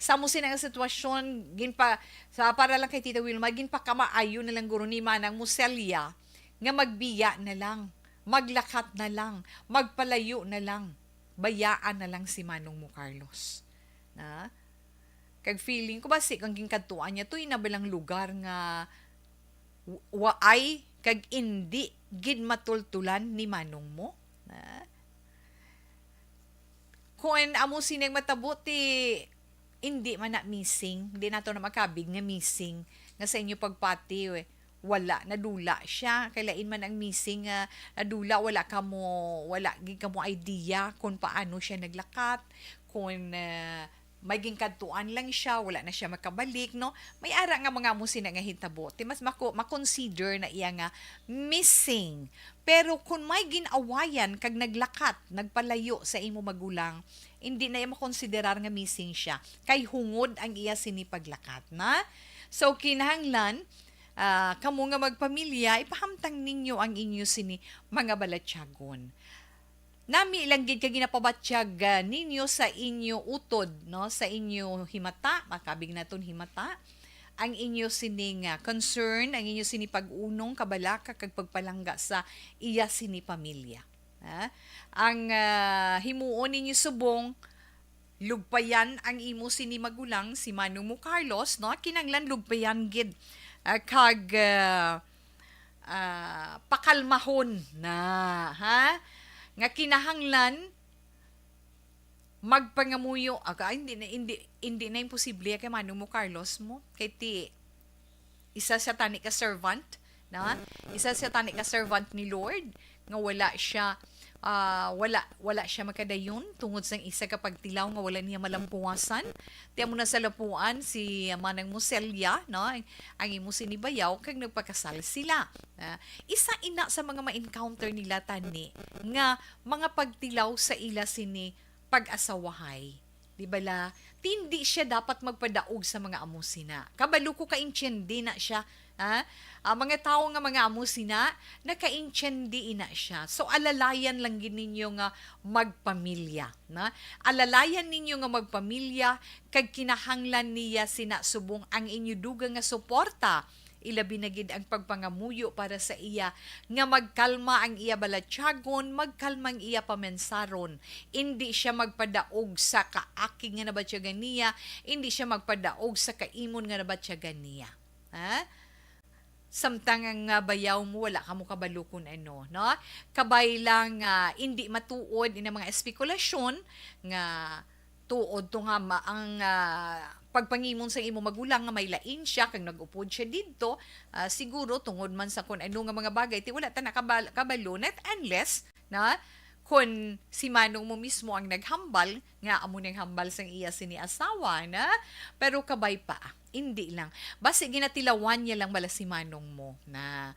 Sa mo sinang sitwasyon, para lang kay Tita Wilma, ginpakamaayo na lang guro ni Manang Muselya, nga magbiya na lang, maglakat na lang, magpalayo na lang, bayaan na lang si Manong mo Carlos. Na? Kag feeling ko basi kang gingkadtuan niya tuy na balang lugar nga waay kag indi gid matultulan ni Manong mo. Kung amo sineng matabuti hindi man na missing, hindi nato na makabig nga missing nga sa inyo pagpati wala nadula siya kailain man ang missing nadula wala gid kamo idea kung paano siya naglakat kung may gingkadtuan lang siya, wala na siya makabalik, no? May ara nga mga musin nga hitabo. Mas makonsider na iya nga missing. Pero kung may ginawayan kag naglakat, nagpalayo sa imo magulang, hindi na iya makonsiderar nga missing siya. Kay hungod ang iya sinipaglakat, na? So, kinahanglan, kamo nga magpamilya, ipahamtang ninyo ang inyo sini mga balatyagon. Nami ilang gid kag ginapabatsyag ninyo sa inyo utod no sa inyo himata makabig naton himata ang inyo sining concern ang inyo sini pag-unong kabalaka kag pagpalangga sa iya sini pamilya ang himuon ninyo subong lugpayan ang imo sini magulang si Manong mo Carlos no kinanglan lugpayan gid kag pakalmahon na nga kinahanglan magpangamuyo hindi na imposible kay Manong mo Carlos mo kay ti isa siya tani ka servant na isa siya tani ka servant ni Lord nga wala siya makadayon tungod sang isa ka pagtilaw nga wala niya malampuasan tiya mo na sa lapuan si Manang Muselya no ang imo sinibayaw kag nagpakasal sila isa ina sa mga ma-encounter nila tani nga mga pagtilaw sa ila sini pag-asawahay di bala hindi siya dapat magpadaog sa mga amusina kabalo ko ka-intindi na siya mga tao nga mga amusina naka-intindi ina siya so alalayan lang gid ninyo nga magpamilya na alalayan ninyo nga magpamilya kag kinahanglan niya sina subong ang inyo dugang nga suporta ilabi na gid ang pagpangamuyo para sa iya nga magkalma ang iya balatyagon, magkalma ang iya pamensaron. Hindi siya magpadaog sa kaaki nga nabatyagan niya, hindi siya magpadaog sa kaimon nga nabatyagan niya. Ha? Samtang ang bayaw mo, wala ka mo kabalo kung ano, no? Kabay lang hindi matuod ina mga espekulasyon nga tuod to nga ang pagpangimon sa imo magulang nga may lain siya kag nag-upod siya didto, siguro tungod man sa kun ano nga mga bagay ti wala ta nakabalo net unless na kung si manong mo mismo ang naghambal, nga amo nang hambal sang iya sini asawa na, pero kabay pa, hindi lang. Basi ginatilawan niya lang bala si manong mo na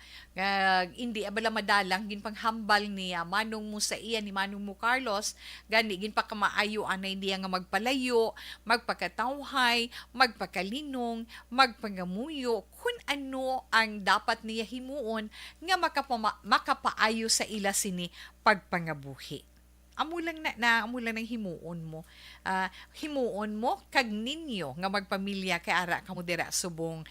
hindi abala madalang ginpanghambal niya manong mo sa iya ni manong mo Carlos, gani ginpa kamaayo anay niya nga magpalayo, magpakatawhay, magpakalinong, magpangamuyo, kung ano ang dapat niya himuon nga makapaayo sa ila sini pagpangabuhi. Amo lang amo lang ng himuon mo. Himuon mo kag ninyo nga magpamilya kay ara kamo dira subong.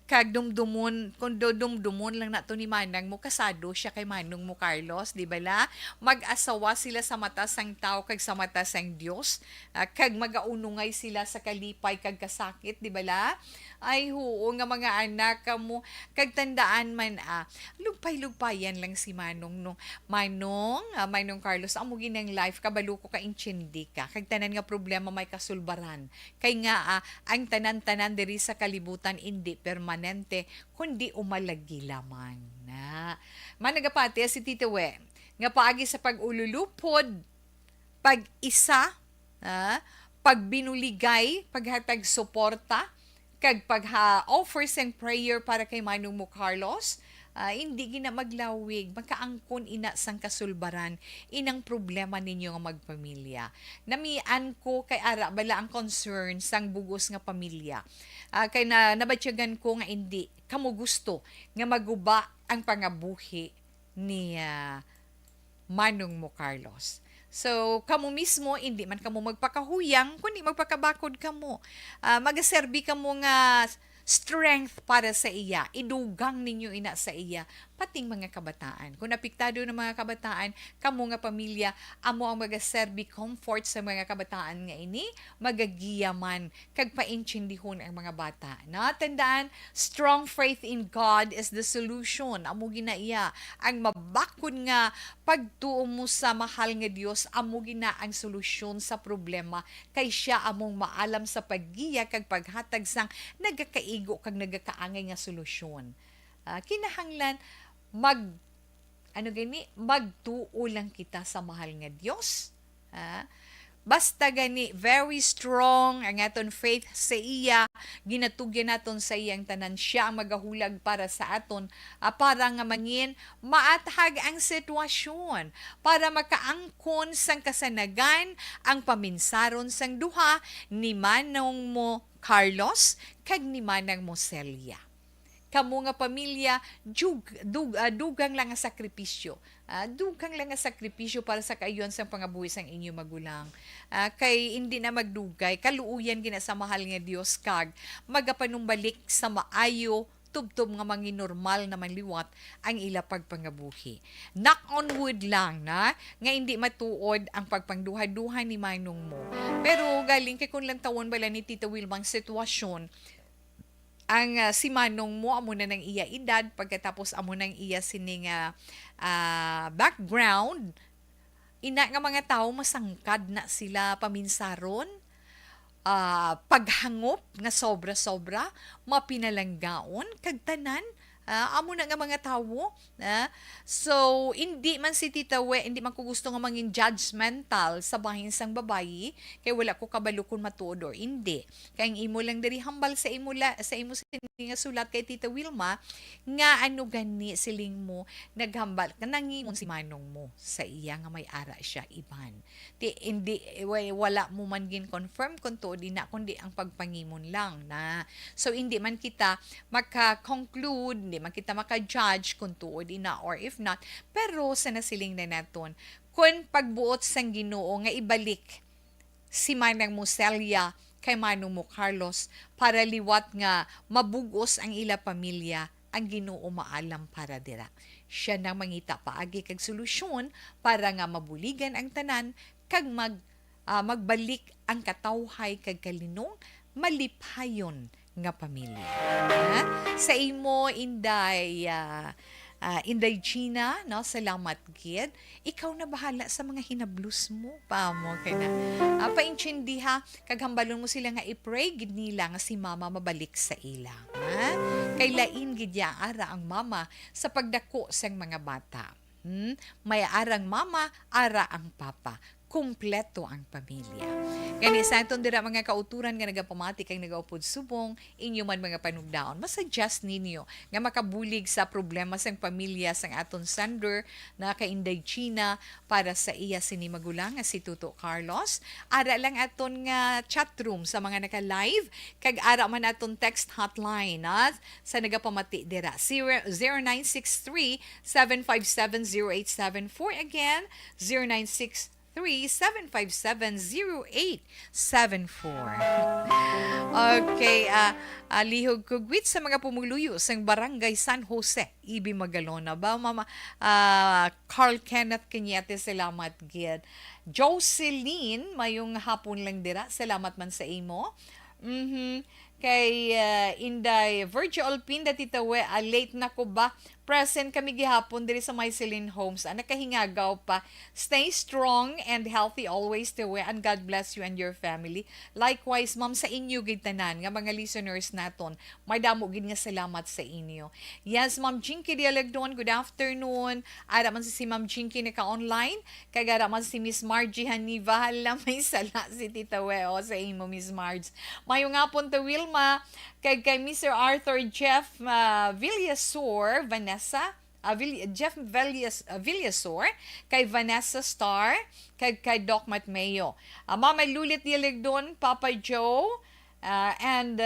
Kag dumdumon kun dumdumon lang nato ni manang mo kasado siya kay manong mo Carlos, di ba la? Mag-asawa sila sa mata sang tao kag sa mata sang Dios. Kag magaunungay sila sa kalipay kag kasakit, di ba la? Ay huo nga mga anak kamo kag tandaan man lugpay-lugpayan lang si manong no. Manong Carlos amo ginang life kabalo ko ka inchindi ka kag tanan nga problema may kasulbaran kay nga ang tanan-tanan diri sa kalibutan hindi permanente kundi umalagi lamang na managapati si Tita We nga paagi sa pag-ululupod pag-isa pagbinuligay paghatag suporta kag pag-offer sang prayer para kay manong mo Carlos, hindi gina maglawig, magkaangkon ina sang kasulbaran, inang problema ninyo nga magpamilya. Namian ko kay ara bala ang concern sang bugos nga pamilya. Kay nabatyagan ko nga hindi kamo gusto nga maguba ang pangabuhi ni manong mo Carlos. So, kamo mismo, hindi man kamo magpakahuyang, kundi magpakabakod kamo. Magaserbi kamo nga strength para sa iya. Idugang ninyo ina sa iya. Pating mga kabataan. Kung napiktado ng mga kabataan, kamo nga pamilya, amo ang magaserbi comfort sa mga kabataan nga ini, magagiyaman, kag painchindihon ang mga bata. Natandaan, strong faith in God is the solution. Amo ginaiya. Ang mabakod nga pagtuo mo sa mahal nga Dios, amo gina ang solusyon sa problema kay siya among maalam sa paggiya kag paghatag sang nagakaigo kag nagakaangay nga solusyon. Kinahanglan magtuo lang kita sa mahal nga Dios. Basta gani, very strong ang aton faith sa iya, ginatugyan naton sa iyang tanan siya ang magahulag para sa aton, para nga mangin maathag ang sitwasyon, para makaangkon sang kasanagan ang paminsaron sang duha ni manong mo Carlos kag ni manang mo Celia. Kamo nga pamilya, dugang lang ang sakripisyo. Dugang lang ang sakripisyo para sa kaayon sang pangabuhi sang inyo magulang. Kay hindi na magdugay, kaluuyan gina sa mahal nga Dios kag magapanumbalik sa maayo tubtob nga mangi normal na manliwat ang ila pagpangabuhi. Knock on wood lang na nga hindi matuod ang pagpangduha-duha ni manong mo. Pero galing kay kun lang tawon bala ni Tita Wilmang sitwasyon, ang si manong mo amo na ng iya edad pagkatapos amo nang iya sining background ina nga mga tao masangkad na sila paminsaron, paghangop nga sobra-sobra, mapinalanggaon kag tanan amo na nga mga tawo. So hindi man si Tita We, hindi man ko gusto nga mangin judgmental sa bahin sang babayi kay wala ko kabalo kung matuod or hindi. Kay ang imo lang diri hambal sa imo sining nga sulat kay Tita Wilma nga ano gani siling mo naghambal kanangimon si manong mo sa iya nga may ara siya iban. Hindi wala mo man gin confirm kung tuod na kundi ang pagpangimon lang na. So hindi man kita maka-conclude, hindi man kita maka-judge kung tuod ina or if not, pero sa nasiling na naton kung pagbuot sang Ginoo nga ibalik si manang mo Celia kay Mano mo Carlos para liwat nga mabugos ang ila pamilya ang Ginoo maalam para dira. Siya nang mangita paagi kag solusyon para nga mabuligan ang tanan kag magbalik ang katawhay kag kalinong maliphayon nga pamilya. Ha? Sa imo Inday Gina, no? Salamat gid. Ikaw na bahala sa mga hinablus mo. Paamo kay na. Painchindi ha, kag hambalon mo sila nga i-pray gid nila nga si mama mabalik sa ila. Ha? Kay lain gid ya ara ang mama sa pagdako sang mga bata. May arang mama, ara ang papa. Kumpleto ang pamilya. Kani sa aton dira mga kauturan nga nagapamati kay nagaupod subong inyo man mga panugdaon. Masuggest ninyo nga makabulig sa problema sang pamilya sang aton sender na kay Inday China para sa iya sini magulang nga si Tuto Carlos. Ara lang aton nga chat room sa mga naka-live kag ara man aton text hotline sa nagapamati dira 0963-757-0874 again 0963-757-0874. Okay, lihog kugwit sa mga pumuluyo sang Barangay San Jose, Ibi Magalona ba, Mama Carl Kenneth Cañete, salamat gid. Jocelyn, mayong hapon lang dira, salamat man sa imo. Kay Inday Virgil Alpin dati tawe, late na ko ba? Present kami gihapon diri sa Myceline Homes. Nakahingagaw pa. Stay strong and healthy always tawe, and God bless you and your family. Likewise, ma'am, sa inyo gid tanan nga mga listeners naton. May damo gid nga salamat sa inyo. Yes, Ma'am Jinky Dialagdon, good afternoon. Ara man si Ma'am Jinky naka-online. Kay ara man si Miss Margie Haniva. Hala, may sala si Tita Weo sa imo, Miss Marge. Mayong hapon to Wilma. Kay Mr. Arthur Jeff Villasor, Vanessa, Jeff Villasor, kay Vanessa Star, kay Doc Matmeo. Mama Lulit Dialegdon, Papa Joe, and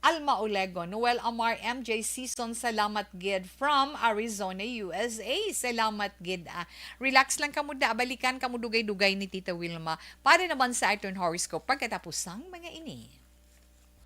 Alma Olego, Noel Amar, MJ Season, salamat gid from Arizona, USA. Salamat gid. Relax lang kamo da, balikan kamo dugay-dugay ni Tita Wilma para naman sa aton horoscope pagkatapos ang mga ini.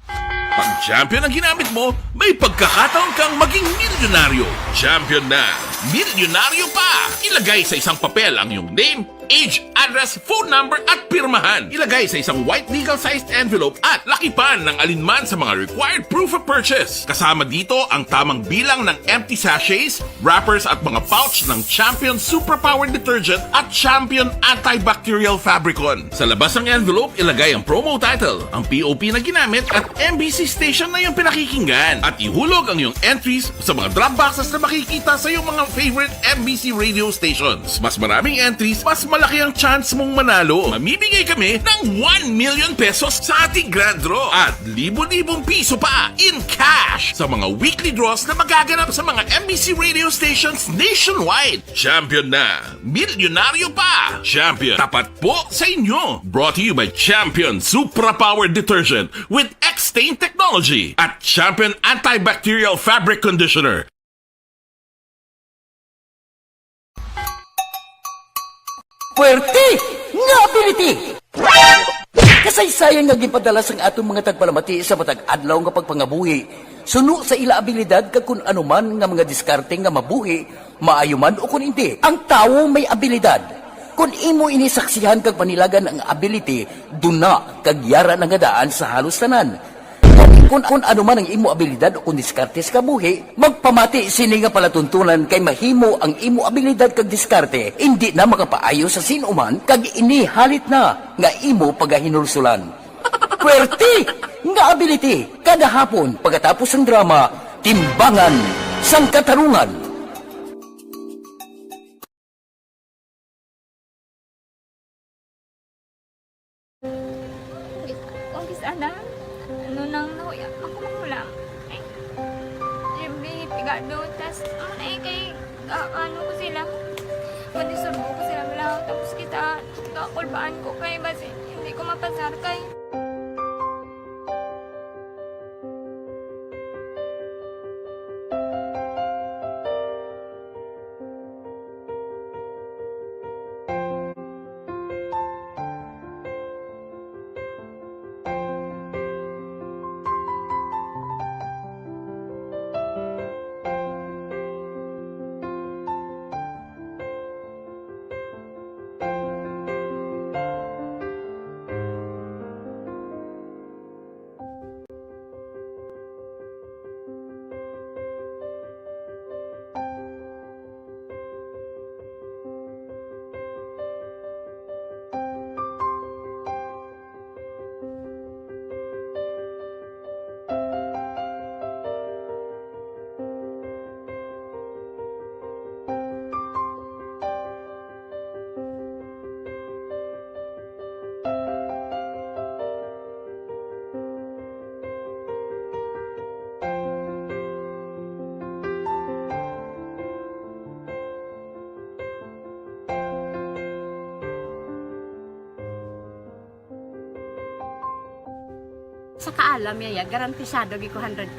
Pag champion ang ginamit mo, may pagkakataon kang maging milyonaryo. Champion na, milyonaryo pa! Ilagay sa isang papel ang iyong name, age, address, phone number at pirmahan. Ilagay sa isang white legal-sized envelope at lakipan ng alinman sa mga required proof of purchase. Kasama dito ang tamang bilang ng empty sachets, wrappers at mga pouch ng Champion Superpower Detergent at Champion Antibacterial Fabricon. Sa labas ng envelope, ilagay ang promo title, ang POP na ginamit at MBC station na yung pinakikinggan. At ihulog ang iyong entries sa mga drop boxes na makikita sa iyong mga favorite MBC radio stations. Mas maraming entries, mas malaki ang chance mong manalo. Mamimigay kami ng 1 million pesos sa ating grand draw at libo-libong piso pa in cash sa mga weekly draws na magaganap sa mga MBC radio stations nationwide. Champion na, milyonaryo pa. Champion, tapat po sa inyo. Brought to you by Champion Supra Power Detergent with X-Stain Technology at Champion Antibacterial Fabric Conditioner. Puwerte nga ability! Kasaysayan nga gipadala sang atong mga tagpalamati sa matag adlaw nga pagpangabuhi. Suno sa ila abilidad kag kun anuman nga mga diskarte nga mabuhi, maayo man o kun hindi. Ang tawo may abilidad. Kung imo inisaksihan kag panilagan ang ability, duna kag yara na nga daan sa halos tanan. Kung ano man ang imo abilidad o kung diskarte sa kabuhi, magpamati sini nga palatuntunan kay mahimo ang imo abilidad kag diskarte, hindi na makapaayo sa sinuman kag inihalit na nga imo pagahinulsulan. Puwerte nga ability, kada hapon pagkatapos ng drama, Timbangan sang Katarungan. Kung sana, ano nang nauya, ako mangulang. Ay, siyempre, pigado, tas, kay, ano ko sila, panisurbo ko sila lang, tapos kita, kakulbaan ko kay, basi, hindi ko mapasar kay. Sa kaalam yaya, garantisado gi ko 100%.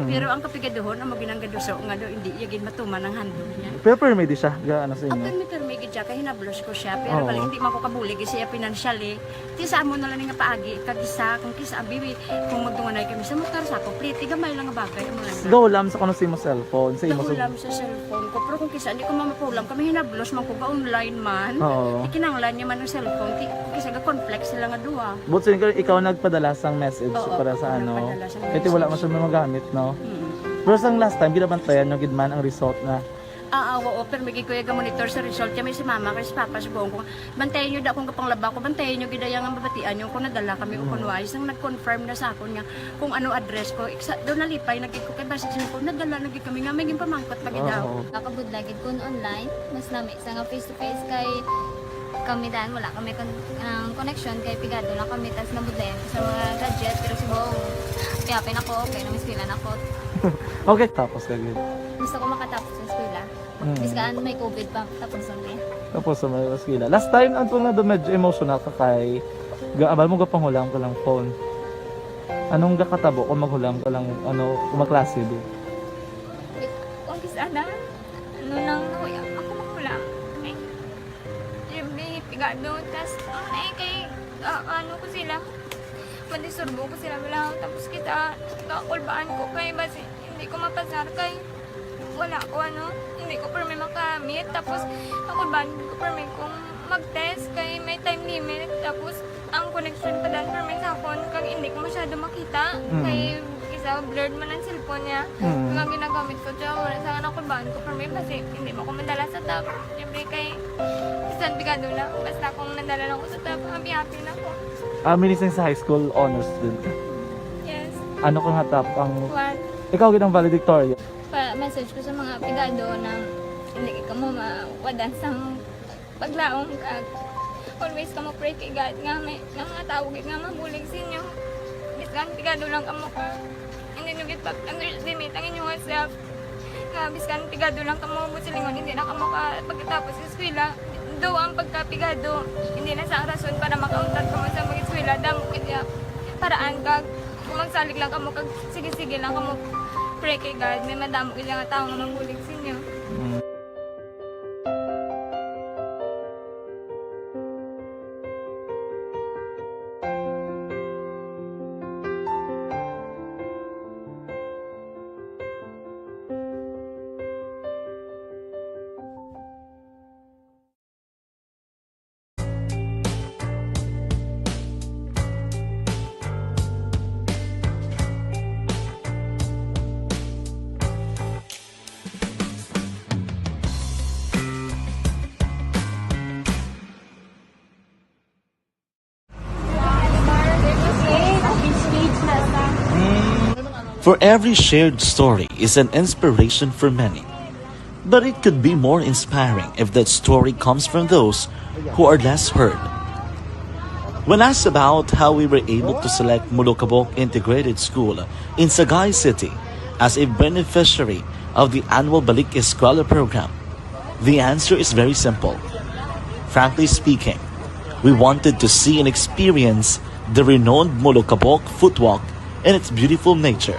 Pero ang kapigaduhon, ang maginanggaduso, nga do, hindi yagin matuman ang handog niya. Pero permit siya, gaano sa inyo? Ang permi gid siya, kaya hinablos ko siya. Pero Oo. bali, hindi man ko kabuli kasi siya financially. Ti sa amo na lang nga paagi, kagisa, kung kisa bibi, kung magdunganay kami sa motor sa ko, pliti, gamay lang nga bagay. Amo lang na. Go lang sa kuno sa imo cellphone, sa imo Nahulam sa cellphone ko. Pero kung kisa, hindi ko mamapulam. Kami hinablos man ko ba online man. Oo. Ikinanglan niya man ng cellphone. Kisa ga conflex sila nga duwa. But sin ikaw nagpadala sang message Oo, para sa ano. nagpadala sang Ito wala man message. siya magamit, no? Mm. Pero sang last time ginabantayan nyo gid man ang result na. Oo, pero may kuya ga monitor sa result kami si mama kay si papa sa buong ko. Bantayan niyo da kung kapang laba ko, bantayan niyo gid yang ang babatian yung kung nadala kami o kung wise nang nag-confirm na sa akon nga kung ano address ko. Do nalipay nagid ko kay basta ko nadala nagid kami nga may pamangkot pagid daw. Oo. Nakabudlagid ko online, mas nami sa nga face to face kay kami dahil wala kami connection kay pigado lang kami tas nabudlayan ko sa mga gadget pero si Bong piyapin ako okay na miskilan ako Okay, tapos kagid. gusto ko makatapos sa eskwela biskaan may COVID pa tapos ang Tapos sa mga skila. Last time ang na do medyo emotional ka kay gaabal mo gapanghulam ka lang phone. Anong gakatabo kung maghulam ka lang ano kumaklase di? kung kisana ano nang kuya ako makulang ay may pigado tas ay kay ano ko sila mandisurbo ko sila bilang tapos kita kakulbaan ko kay basi hindi ko mapasar kay wala ko ano hindi ko permi makamit tapos kakulbaan ko permi kung mag-test kay may time limit tapos ang connection pa dan permi sa phone kag hindi ko masyado makita kay isa blurred man ang cellphone niya kaya ginagamit ko siya wala sa nakulbaan ko permi kasi hindi mo ko madala sa tab siyempre kay isang bigado lang basta kung nadala lang ko sa tab happy na ako. Minising sa high school honors student ka. Yes. Ano kang hatap ang One, ikaw gid ang valedictorian. message ko sa mga pigado na hindi ka mo mawadan sa paglaong kag always ka mo pray kay God nga may nga mga tawag nga mabulig sa inyo. Biskan pigado lang ka mo ka. Hindi nyo git pag-underestimate ang inyong self. Nga biskan pigado lang ka mo musilingon hindi na ka mo ka pagkatapos sa eskwela. Do ang pagkapigado hindi na sa rason para makauntat ka mo sa mga eskwela damo kaya paraan kag kung magsalig lang ka mo kag sige-sige lang ka mo pray kay God may madamo kaya nga tao nga mabulig sa inyo. For every shared story is an inspiration for many. But it could be more inspiring if that story comes from those who are less heard. When asked about how we were able to select Mulukabok Integrated School in Sagay City as a beneficiary of the annual Balik Eskwela program, the answer is very simple. Frankly speaking, we wanted to see and experience the renowned Mulukabok footwalk in its beautiful nature.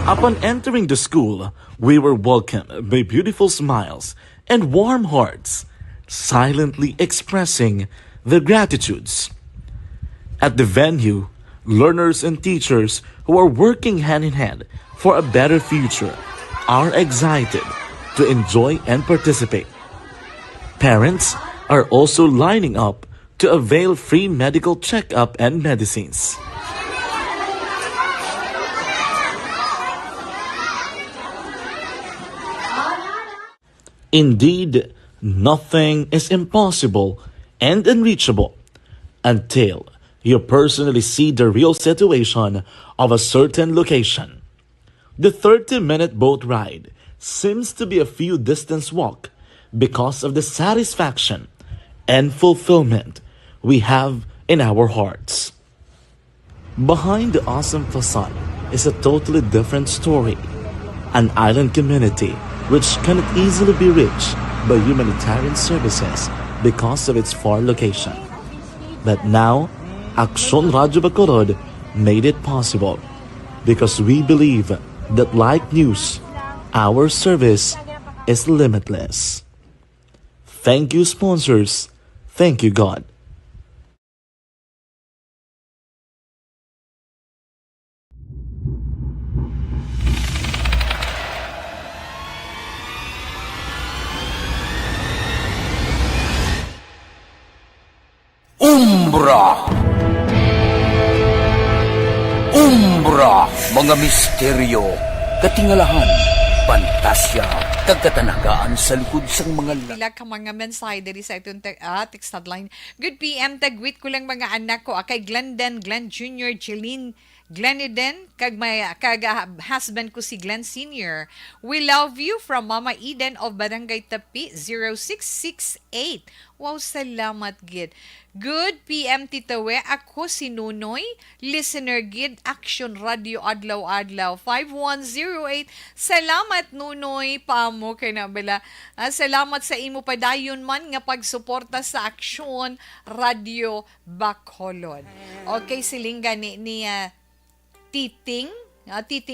Upon entering the school, we were welcomed by beautiful smiles and warm hearts, silently expressing their gratitudes. At the venue, learners and teachers who are working hand in hand for a better future are excited to enjoy and participate. Parents are also lining up to avail free medical checkup and medicines. Indeed, nothing is impossible and unreachable until you personally see the real situation of a certain location. The 30-minute boat ride seems to be a few distance walk because of the satisfaction and fulfillment we have in our hearts. Behind the awesome facade is a totally different story. An island community which cannot easily be reached by humanitarian services because of its far location. But now, Aksyon Radio Bacolod made it possible because we believe that like news, our service is limitless. Thank you, sponsors. Thank you, God. Umbra! Umbra! Mga misteryo, katingalahan, pantasya, kagkatanagaan sa likod sang mga Pila ka mga mensahe diri sa itong text hotline. Good PM, tagwit ko lang mga anak ko. Kay Glenden, Glenn Jr., Jeline, Glenn Eden, kag husband ko si Glenn Sr. We love you from Mama Eden of Barangay Tapi 0668. Wow, salamat gid. Good PM Tita We, ako si Nunoy, listener gid Action Radio Adlaw-Adlaw 5108. Salamat Nunoy, pamo kay na bala. Salamat sa imo padayon man nga pagsuporta sa Action Radio Bacolod. Okay, siling gani ni Titing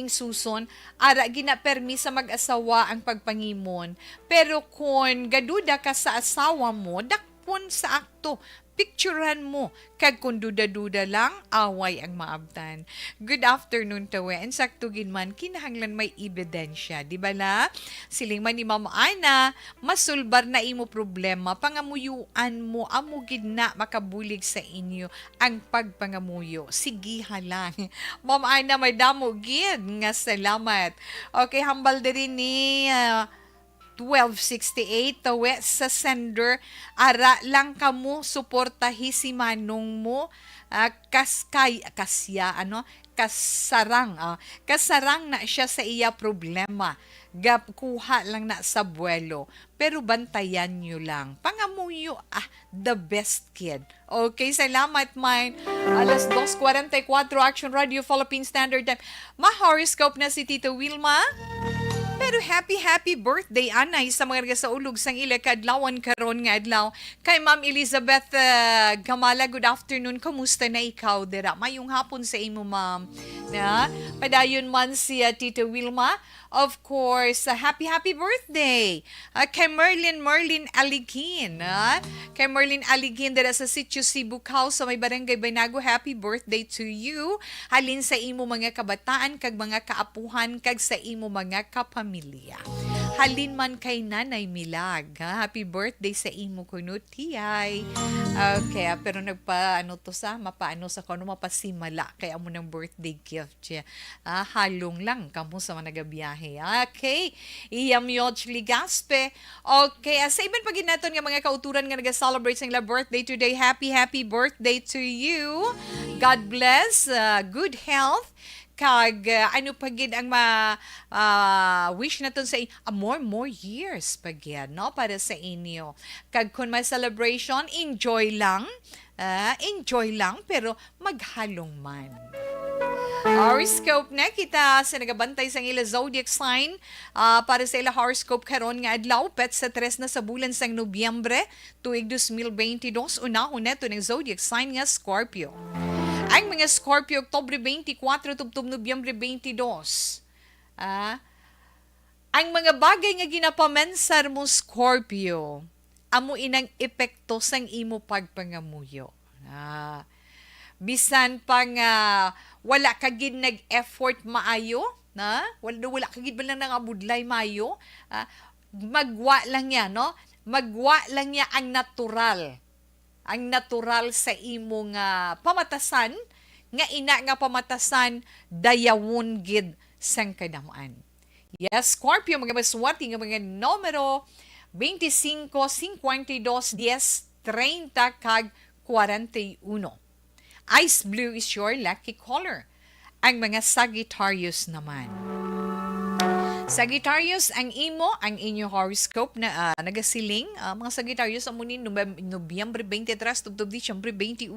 Suson, ara ginapermi sa mag-asawa ang pagpangimon. Pero kung gaduda ka sa asawa mo, dakpon sa akto, picturean mo. Kag kung duda-duda lang, away ang maabtan. Good afternoon, Tawe. And saktugin man, kinahanglan may ebidensya. Di ba la? Siling man ni Mama Ana, masulbar na imo problema, pangamuyuan mo, amugid na makabulig sa inyo ang pagpangamuyo. Sigiha lang. Mama Ana, may damo gid nga salamat. Okay, hambal din ni 1268 tawe sa sender, ara lang kamo suportahi si manong mo, kasarang na siya sa iya problema, gap kuha lang na sa buwelo, pero bantayan nyo lang, pangamuyo, the best kid. Okay, salamat mine. Alas 2:44 Action Radio Philippine Standard Time. Ma-horoscope na si Tito Wilma. Pero happy birthday anay sa mga sa ulog sang ila kadlawan karon nga adlaw kay Ma'am Elizabeth Gamala. Good afternoon, kamusta na ikaw dira? Mayong hapon sa imo ma'am. Na padayon man si Tito Wilma. Of course, happy birthday kay Merlin Alighin. Kay Merlin Alighin dira sa Sitio Sibukaw sa may Barangay Banago. Happy birthday to you. Halin sa imo mga kabataan kag mga kaapuhan kag sa imo mga kapamilya. Halin man kay Nanay Milag. Happy birthday sa imo kuno tiyay. Okay, pero mapaano sa kono mapasimala kay amo ng birthday gift siya. Halong lang kamo sa mga nagabiyahe. Okay, Iyamyoch Ligaspe. Okay, sa iban pagin naton nga mga kauturan nga nag-celebrate sa ila birthday today. Happy birthday to you. God bless, good health. Kag ano pagid ang wish naton sa more years pagid no para sa inyo. Kag kun may celebration, enjoy lang pero maghalong man. Horoscope na kita sa nagabantay sa ila zodiac sign para sa ila horoscope karon nga adlaw pet sa 3 na sa bulan sang Nobyembre tuig 2022 una to ng zodiac sign nga Scorpio. Ang mga Scorpio, Oktubre 24, tubtob Nobyembre 22. Ang mga bagay nga ginapamensar mo, Scorpio, amo inang epekto sang imo pagpangamuyo. Bisan pang wala ka gid nag-effort maayo, wala ka gid ba lang nangabudlay maayo, magwa lang niya, no? Magwa lang niya ang natural sa imong pamatasan, nga ina nga pamatasan, dayawon gid sang kadamaan. Yes, Scorpio, mga maswati nga mga numero 25, 52, 10, 30, kag 41. Ice blue is your lucky color. Ang mga Sagittarius naman. Sagittarius, ang inyo horoscope na nagasiling, mga Sagittarius, amunin Nobyembre 23, tubtob Disyembre 21.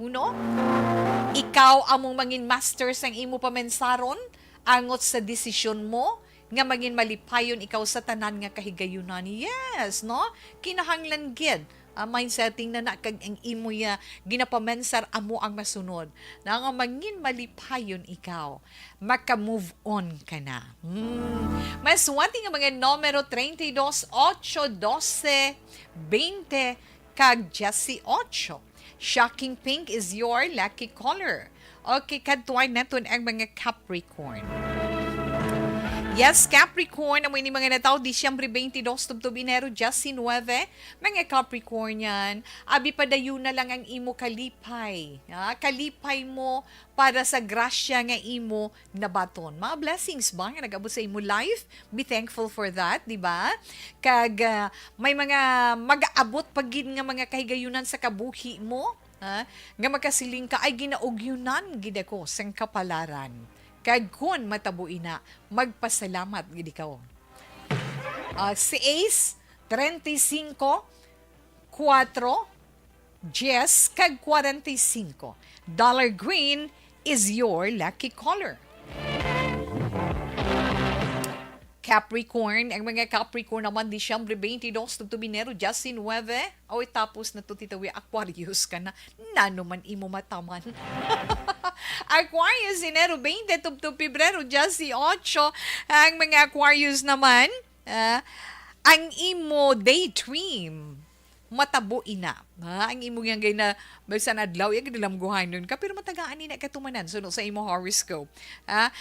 Ikaw among mangin masters ang imo pamensaron, angot sa desisyon mo, nga maging malipayon ikaw sa tanan nga kahigayunan. Yes, no? Kinahanglan gid mindsetting na kag ang imo ya ginapamensar amo ang masunod na nga mangin malipayon ikaw maka-move on ka na. Mas wati nga mga numero 32, 8, 12, 20 kag 18. Shocking pink is your lucky color. Okay, kadtuan naton ang mga Capricorn. Yes, Capricorn, amoy ni mga nataw, Disyembre 22, tubtub Enero, just 9. Mga Capricornian, abi padayon na lang ang imo kalipay. Kalipay mo para sa grasya nga imo nabaton. Mga blessings ba nga nag-abot sa imo life? Be thankful for that, di ba? Kag may mga mag-aabot pagid nga mga kahigayunan sa kabuhi mo. Nga magkasiling ka ay ginaugyunan gid ako sang kapalaran. Kag kun matabuin na, magpasalamat gid ikaw. Si Ace, 35, 4, 10, kag 45. Dollar green is your lucky color. Capricorn, ang mga Capricorn naman, Disyembre 22, tubtub Enero, just 9. Oy, tapos na to titawi, Aquarius ka na. Nano man imo mataman. Aquarius, Enero 20, tubtub Pebrero, just 8. Ang mga Aquarius naman, ang imo daydream, matabo ina. Ang imo yang gay na basta adlaw yung dilamguhan nun ka pero matagaan ni na katumanan so sa imo horoscope.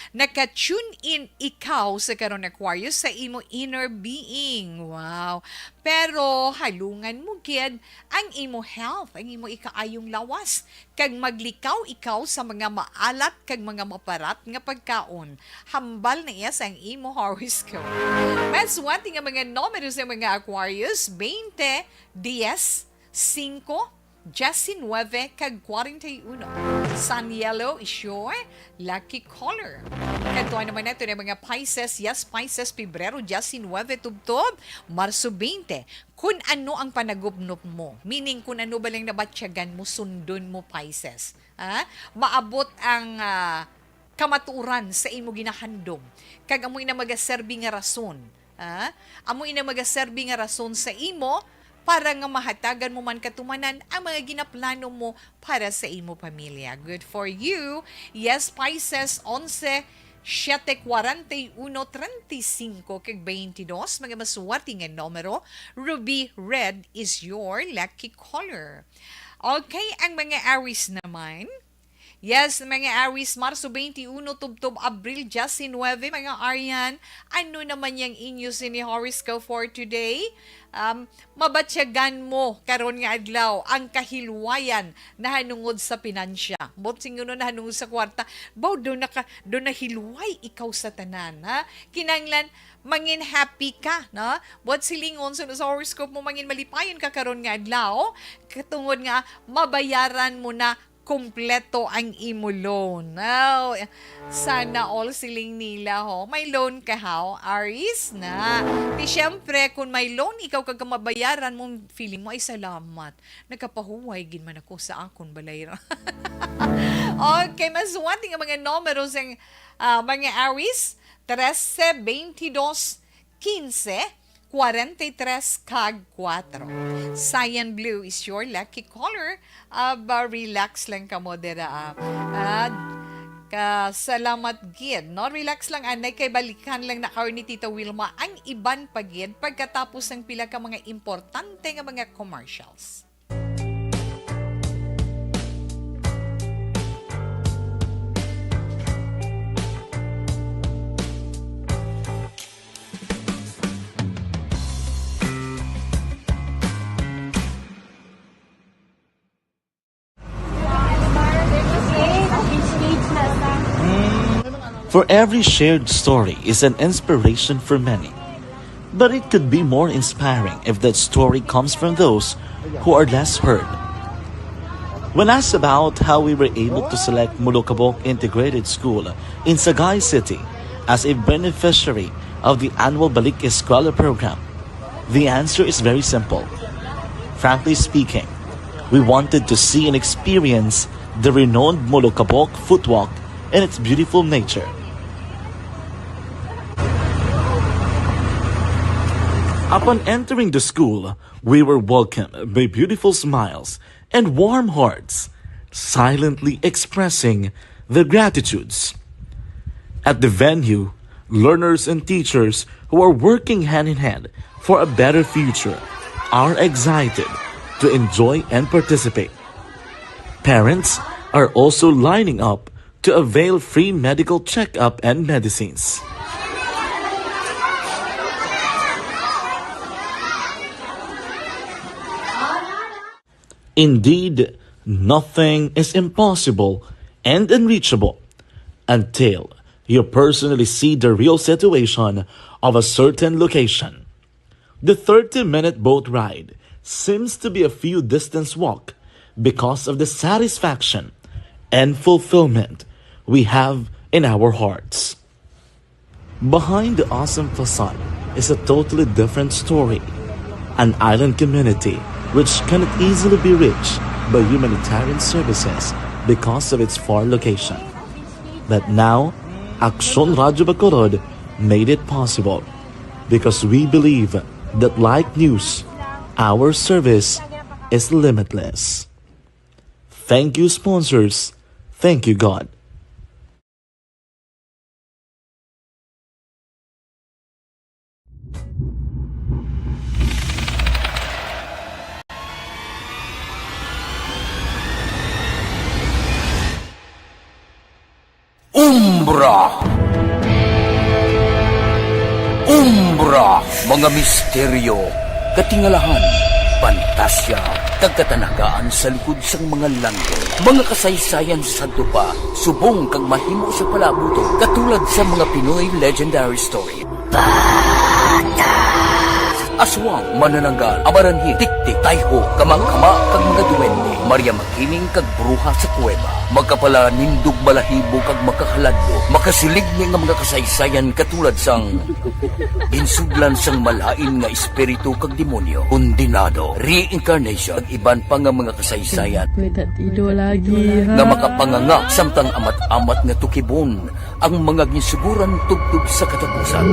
Naka-tune in ikaw sa karon Aquarius sa imo inner being. Wow. Pero halungan mo gid ang imo health, ang imo ikaayong lawas kag maglikaw ikaw sa mga maalat kag mga maparat nga pagkaon. Hambal na iya sa ang imo horoscope. Mas wati nga mga numero sa mga Aquarius 20, 10, 5, 19, kag 41. Sun yellow is your lucky color. Kantuan naman natin ang mga Pisces. Yes, Pisces, Pebrero, 19, tubtob, Marso 20. Kung ano ang panagubnop mo, meaning kung ano ba lang nabatsyagan mo, sundon mo, Pisces. Maabot ang kamaturan sa imo ginahandom. Kag amoy na magaserbi nga rason. Amoy na magaserbi nga rason sa imo para nga mahatagan mo man katumanan ang mga ginaplano mo para sa imo pamilya. Good for you. Yes, Pisces, 11, 7, 41, 35, kag 22. Mga maswerte nga numero. Ruby red is your lucky color. Okay, ang mga Aries naman. Yes, mga Aries, Marso 21, tubtob Abril 19, mga Arian, ano naman yung inyo sini horoscope for today? Mabatsyagan mo karon nga adlaw ang kahilwayan na hanungod sa pinansya. Bot singuno na hanungod sa kwarta, baw do na hilway ikaw sa tanan, ha? Kinanglan mangin happy ka, na? Bot silingon sa horoscope mo mangin malipayon ka karon nga adlaw, katungod nga mabayaran mo na kumpleto ang imo loan. Now, sana all siling nila ho. May loan ka ho, Aries na. Di syempre, kung may loan, ikaw kag mabayaran mo, feeling mo ay salamat. Nagkapahuway gin man ako sa akon balay. Okay, maswati nga mga numeros ang mga Aries. 13, 22, 15, 43 kag 4. Cyan blue is your lucky color. Relax lang ka mo dira. Salamat gid. No, relax lang anay kay balikan lang na karon ni Tita Wilma ang iban pagid pagkatapos ng pila ka mga importante nga mga commercials. For every shared story is an inspiration for many. But it could be more inspiring if that story comes from those who are less heard. When asked about how we were able to select Mulukabok Integrated School in Sagay City as a beneficiary of the annual Balik Eskwela program, the answer is very simple. Frankly speaking, we wanted to see and experience the renowned Mulukabok footwalk in its beautiful nature. Upon entering the school, we were welcomed by beautiful smiles and warm hearts, silently expressing their gratitudes. At the venue, learners and teachers who are working hand in hand for a better future are excited to enjoy and participate. Parents are also lining up to avail free medical checkup and medicines. Indeed, nothing is impossible and unreachable until you personally see the real situation of a certain location. The 30-minute boat ride seems to be a few distance walk because of the satisfaction and fulfillment we have in our hearts. Behind the awesome facade is a totally different story. An island community which cannot easily be reached by humanitarian services because of its far location. But now, Aksyon Radio Bacolod made it possible because we believe that like news, our service is limitless. Thank you, sponsors. Thank you, God. Umbra! Umbra! Mga misteryo, katingalahan, pantasya, kagkatanagaan sa likod sang mga langit. Mga kasaysayan sa dupa, subong kag mahimo sa palabuto, katulad sa mga Pinoy legendary story. Aswang, manananggal, amaranhit, tiktik, tayho, kamang-kama, kag mga duwende, Maria Makining kag bruha sa kuweba, magkapala nindog balahibo kag makahaladlo, makasilig ni nga mga kasaysayan katulad sang ginsudlan sang malain nga espiritu kag demonyo, kondinado, reincarnation, kag iban pa nga mga kasaysayan nga makapanganga samtang amat-amat nga tukibon ang mga ginsuguran tugtog sa katapusan.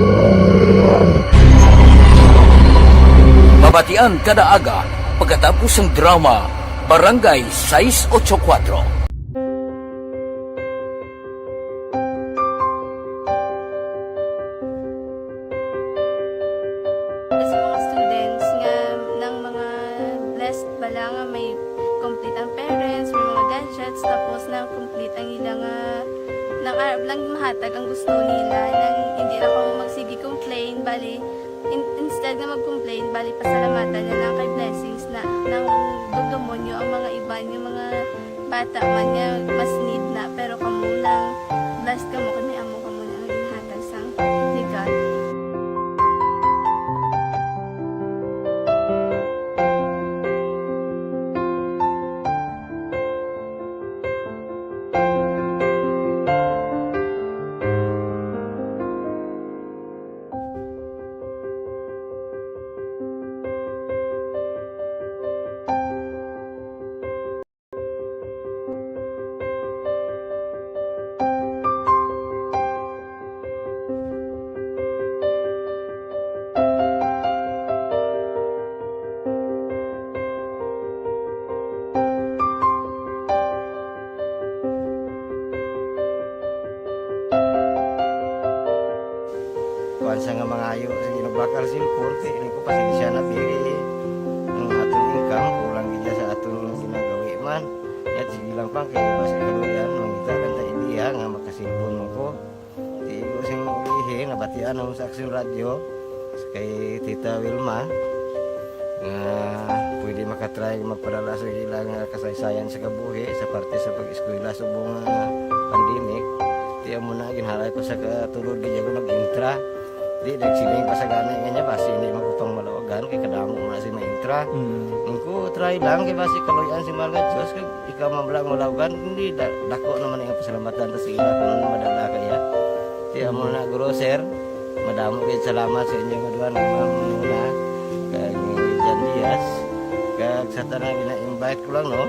Mabatian kada aga pagkatapos ng drama Barangay 684. Sa mga students nga ng mga blessed bala nga may complete ang parents, may mga gadgets, tapos na complete ang ilang nang arab lang mahatag ang gusto nila nang hindi na ako magsigi complain bali instead na mag-complain, bali pasalamatan na lang kay blessings na nang dudumonyo ang mga iba yung mga bata man nga mas need na pero kamo lang blessed kamo kami amo kamo na ginhatag sang ni God. Sa nga mga ayo sa ginabakal silpur kay ini ko pasensya na biri ang atong income kulang gid sa atong ginagawi man at sige lang pang kay basta kaluyan mangita kan ta ideya nga makasilpon mo ko di ko sing ihi nabatian ang sa Aksyon Radio kay Tita Wilma nga pwede makatry magpadala sa ilang kasaysayan sa kabuhi sa parte sa pag-eskwela subong pandemic di mo na ginhalay ko sa katulod gid ko nag-intra. Di nagsiling pa sa gana nga basi hindi magupang malawagan kay kadamo na si maintra. Ingko try lang kay basi kaloyan si mga Diyos kay ikaw mablang malawagan hindi dako naman ang pasalamatan ta sa ila kung madala kaya. Di amo na guro sir, madamo kay salamat sa inyo nga duha ng mga kag Jan Diaz kag sa tanan gina-invite ko lang no.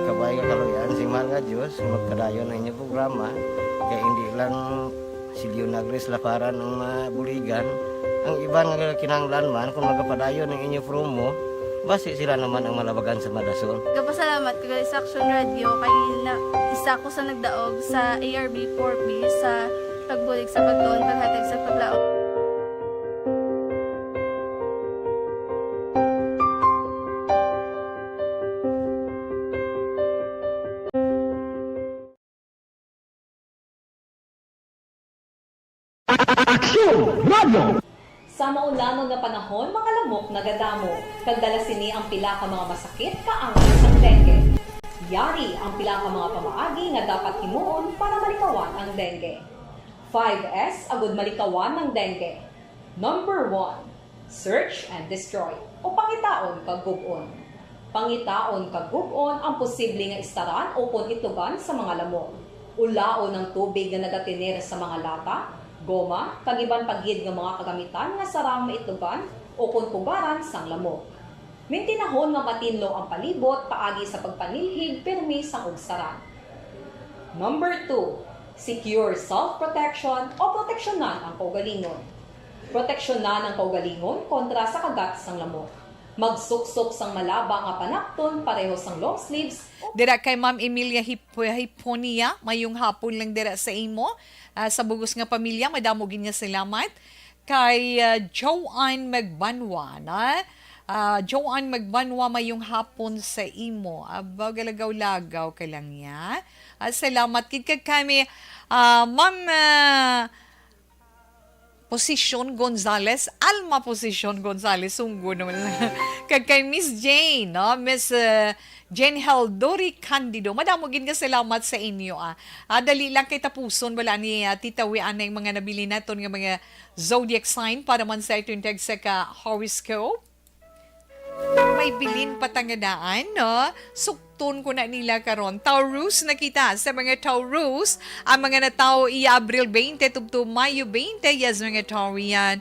Kabay ka kaloyan si mga Diyos magkadayon ang inyong programa kay hindi lang si Leonagres Laparan ng buligan Ang iba nga kinahanglan man kung magapadayon ng inyo promo, basi sila naman ang malabagan sa Madason. Kapasalamat ko sa Action Radio kay na isa ko sa nagdaog sa ARB 4B sa pagbulig sa pagtuon paghatag sa paglaom. Sa maulamang nga panahon, mga lamok nagadamo. Kagdala sini ang pila ka mga masakit kaangat sa dengue. Yari ang pila ka mga pamaagi nga dapat himuon para malikawan ang dengue. 5S agud malikawan ng dengue. Number 1, search and destroy o pangitaon kag gub-on. Pangitaon kag gub-on ang posible nga istaran o pon itugan sa mga lamok. Ulaon ng tubig nga nagatiner sa mga lata, goma, kagiban pagid nga mga kagamitan nga sarang maitlugan o kung pugaran sang lamok. Mintinahon nga matinlo ang palibot paagi sa pagpanilhig pirmi sang ugsaran. Number 2, secure self-protection o proteksyonan ang kaugalingon. Proteksyonan ang kaugalingon kontra sa kagat sang lamok. Magsuksok sang malaba nga panakton pareho sang long sleeves. Dira kay Ma'am Emilia Hiponia, mayong hapon lang dira sa imo. Sa bugos nga pamilya, madamo ginya salamat. Kay Joanne Magbanwa, na? Joanne Magbanwa, mayong hapon sa imo. Aba, galagaw-lagaw ka lang ya. Salamat. Kid kami, Ma'am Posisyon Gonzales, Alma Posisyon Gonzales, sunggo naman. Kay Miss Jane, no? Miss Jane Heldori Candido, madamo gin nga salamat sa inyo. Dali lang kay tapuson, wala ni Tita Wian na yung mga nabili naton nga mga zodiac sign para man sa ito yung tag sa horoscope. May bilin patangadaan, no? Sukton ko na nila karon. Taurus na kita. Sa mga Taurus, ang mga natao Abril 20 tubto Mayo 20, yes mga Taurian,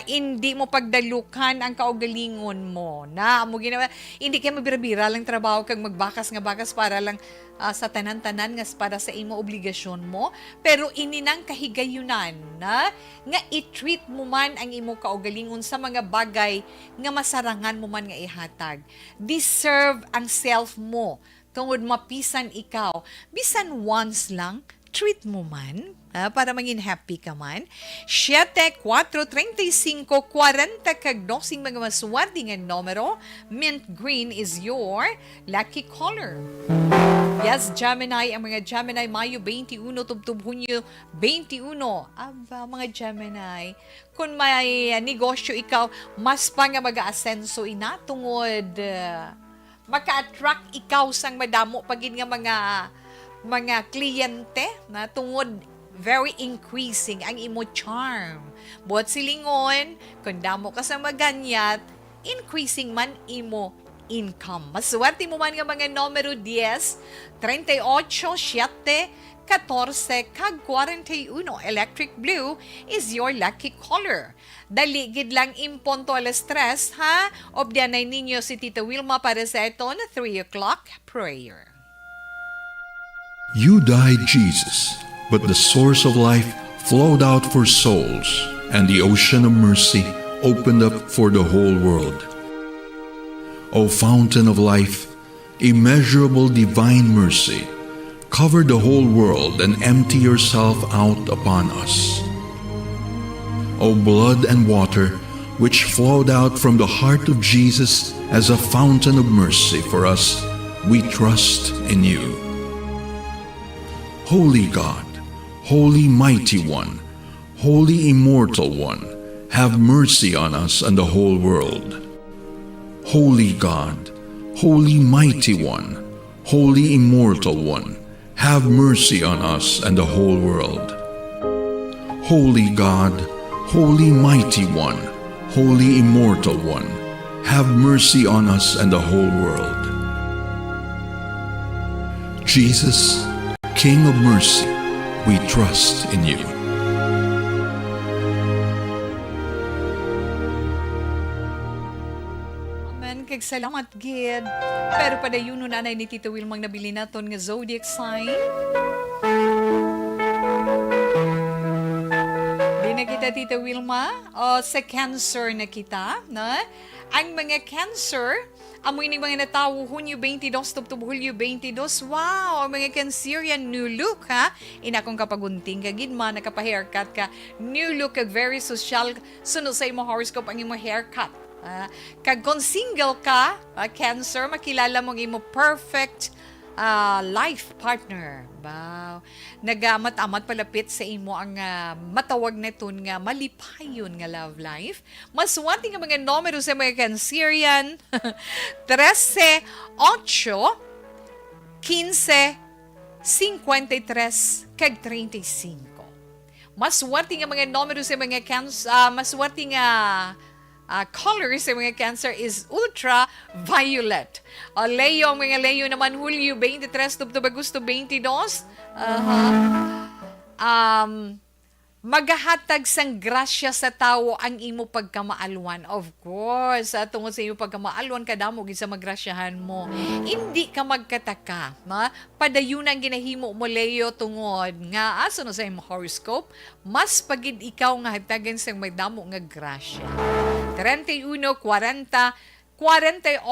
hindi mo pagdalukan ang kaugalingon mo. Na, mo ginawa, hindi kayo mabira-bira lang trabaho kag magbakas nga bakas para lang sa tanan-tanan nga para sa imo obligasyon mo, pero ininang kahigayunan na nga i-treat mo man ang imo kaugalingon sa mga bagay nga masarangan mo man nga ihatag. Deserve ang self mo tungod mapisan ikaw. Bisan once lang, treat mo man para maging happy ka man. 7, 4, 35, 40 kag dosing mga maswerte nga numero. Mint green is your lucky color. Yes, Gemini, ang mga Gemini, Mayo 21, tubtub Hunyo 21. Aba, mga Gemini, kung may negosyo ikaw, mas pa nga mag-aasenso inatungod. Maka-attract ikaw sang madamo pagin nga mga kliyente na tungod very increasing ang imo charm. Buhat silingon, kung damo ka sa maganyat, increasing man imo income. Maswerte mo man nga mga numero 10, 38, 7, 14, kag 41. Electric blue is your lucky color. Daligid lang imponto alas 3, ha? Obdianay ninyo si Tita Wilma para sa ito na 3 o'clock prayer. You died, Jesus, but the source of life flowed out for souls, and the ocean of mercy opened up for the whole world. O fountain of life, immeasurable divine mercy, cover the whole world and empty yourself out upon us. O blood and water, which flowed out from the heart of Jesus as a fountain of mercy for us, we trust in you. Holy God, Holy Mighty One, Holy Immortal One, have mercy on us and the whole world. Holy God, Holy Mighty One, Holy Immortal One, have mercy on us and the whole world. Holy God, Holy Mighty One, Holy Immortal One, have mercy on us and the whole world. Jesus, King of mercy, we trust in you. Kag salamat gid. Pero padayon nun anay ni Tito Wilmang nabili naton nga zodiac sign. Di na kita dira Tita Wilma, sa cancer na kita, na? Ang mga cancer, amoy ni mga natawo, Hunyo 22, tubtub Hulyo 22. Wow, ang mga Cancerian new look, ha? Ina kong kapagunting ka, gidma, nakapahaircut ka, new look, kag very social, sunod sa imo horoscope ang imo haircut. Kag kung single ka, cancer, makilala mong imo perfect life partner. Wow. Nagamat-amat palapit sa imo ang matawag na itong nga malipayon nga love life. Maswati nga mga numero sa mga Cancerian. 13, 8, 15, 53, kag 35. Maswati nga mga numero sa mga maswati nga color sa mga Cancer is ultraviolet. Leo, mga Leo naman, Hulyo 23, tubtub Agosto 22. Magahatag sang grasya sa tao ang imo pagkamaalwan. Of course, tungod sa imo pagkamaalwan, kadamo gid sa magrasyahan mo. Hindi ka magkataka, padayunan ginahimo mo Leo tungod nga aso no sa imo horoscope, mas pagid ikaw nga hatagan sang may damo nga grasya. 31, 40, 48,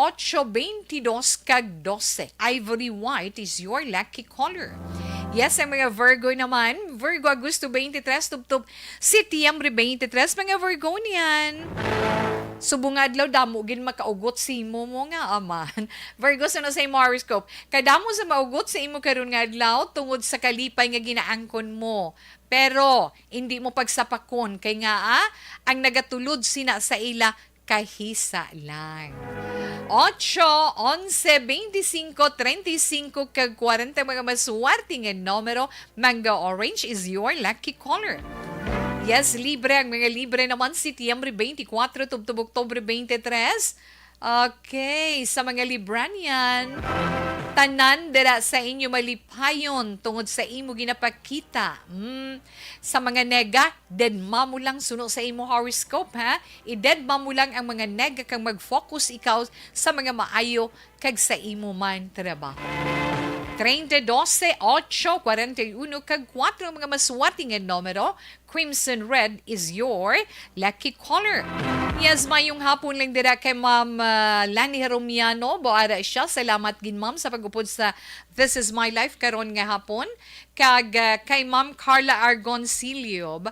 22, kag 12. Ivory white is your lucky color. Yes, ang mga Virgo naman, Virgo Agosto 23, tubtub Setyembre 23, mga Virgonian. Subungadlaw damo gin makaugot si imo mo nga aman. Virgo sa sa imo horoscope. Kadamo sa maugot sa imo karon nga adlaw tungod sa kalipay nga ginaangkon mo. Pero hindi mo pagsapakon kay nga ang nagatulod sina sa ila kahisa lang. 8, 11, 25, 35, kag 40 mga maswerte nga numero. Manga orange is your lucky color. Yes, libre. Ang mga libre naman, Setyembre 24, tubtub Oktubre 23. Okay, sa mga Libranian, tanan dira sa inyo malipayon tungod sa imo ginapakita. Sa mga nega, deadma mo lang suno sa imo horoscope, ha? I-deadma mo lang ang mga nega kang mag-focus ikaw sa mga maayo kag sa imo man trabaho. 30, 12, 8, 41, kag 4 mga maswerte nga numero. Crimson red is your lucky color. Yes, mayong hapon lang dira kay Ma'am Lani Heromiano. Boara siya. Salamat gin Ma'am sa pagupod sa This is My Life karon nga hapon. Kag kay Ma'am Carla Argoncillo.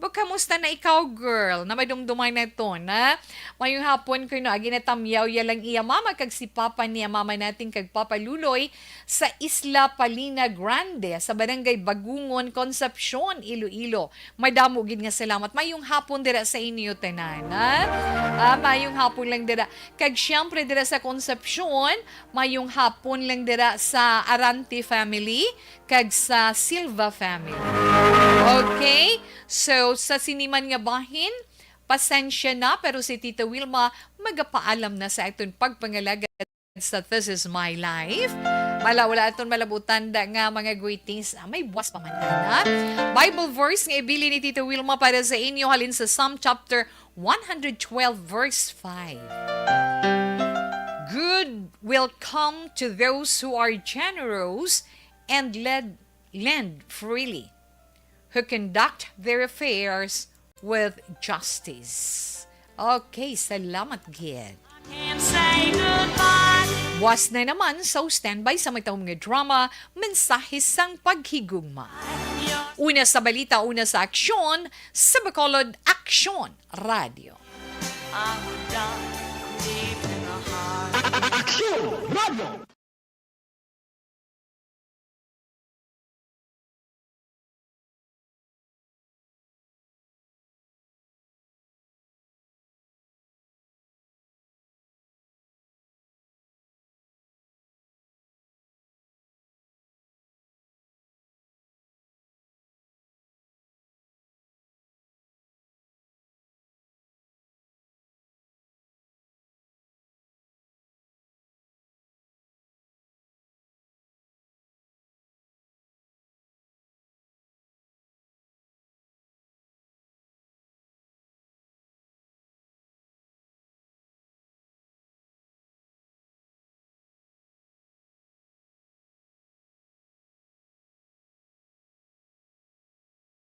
Kamusta na ikaw, girl? Na madumdumay na ito, na? Mayong hapon ko no, aginatamyaw yalang iya mama kag si Papa niya mama natin kag Papa Luloy sa Isla Palina Grande sa Barangay Bagungon, Concepcion, Iloilo. Madamo gid nga salamat. Mayong hapon dira sa inyo tanan, ha? Mayong hapon lang dira. Kag syempre dira sa Concepcion, mayong hapon lang dira sa Arante family kag sa Silva family. Okay? So, sa siniman nga bahin, pasensya na, pero si Tita Wilma magapaalam na sa itong pagpangalagad sa This is My Life. Wala itong malabutan da nga mga greetings. May buwas pa man na. Bible verse nga ibili ni Tita Wilma para sa inyo halin sa Psalm chapter 112 verse 5. Good will come to those who are generous and lend freely, who conduct their affairs with justice. Okay, salamat, Gid. Was na naman, so standby sa may taong mga drama, mensahe sang paghigugma. Una sa balita, una sa aksyon, sa Bacolod Aksyon Radio. Aksyon Radio!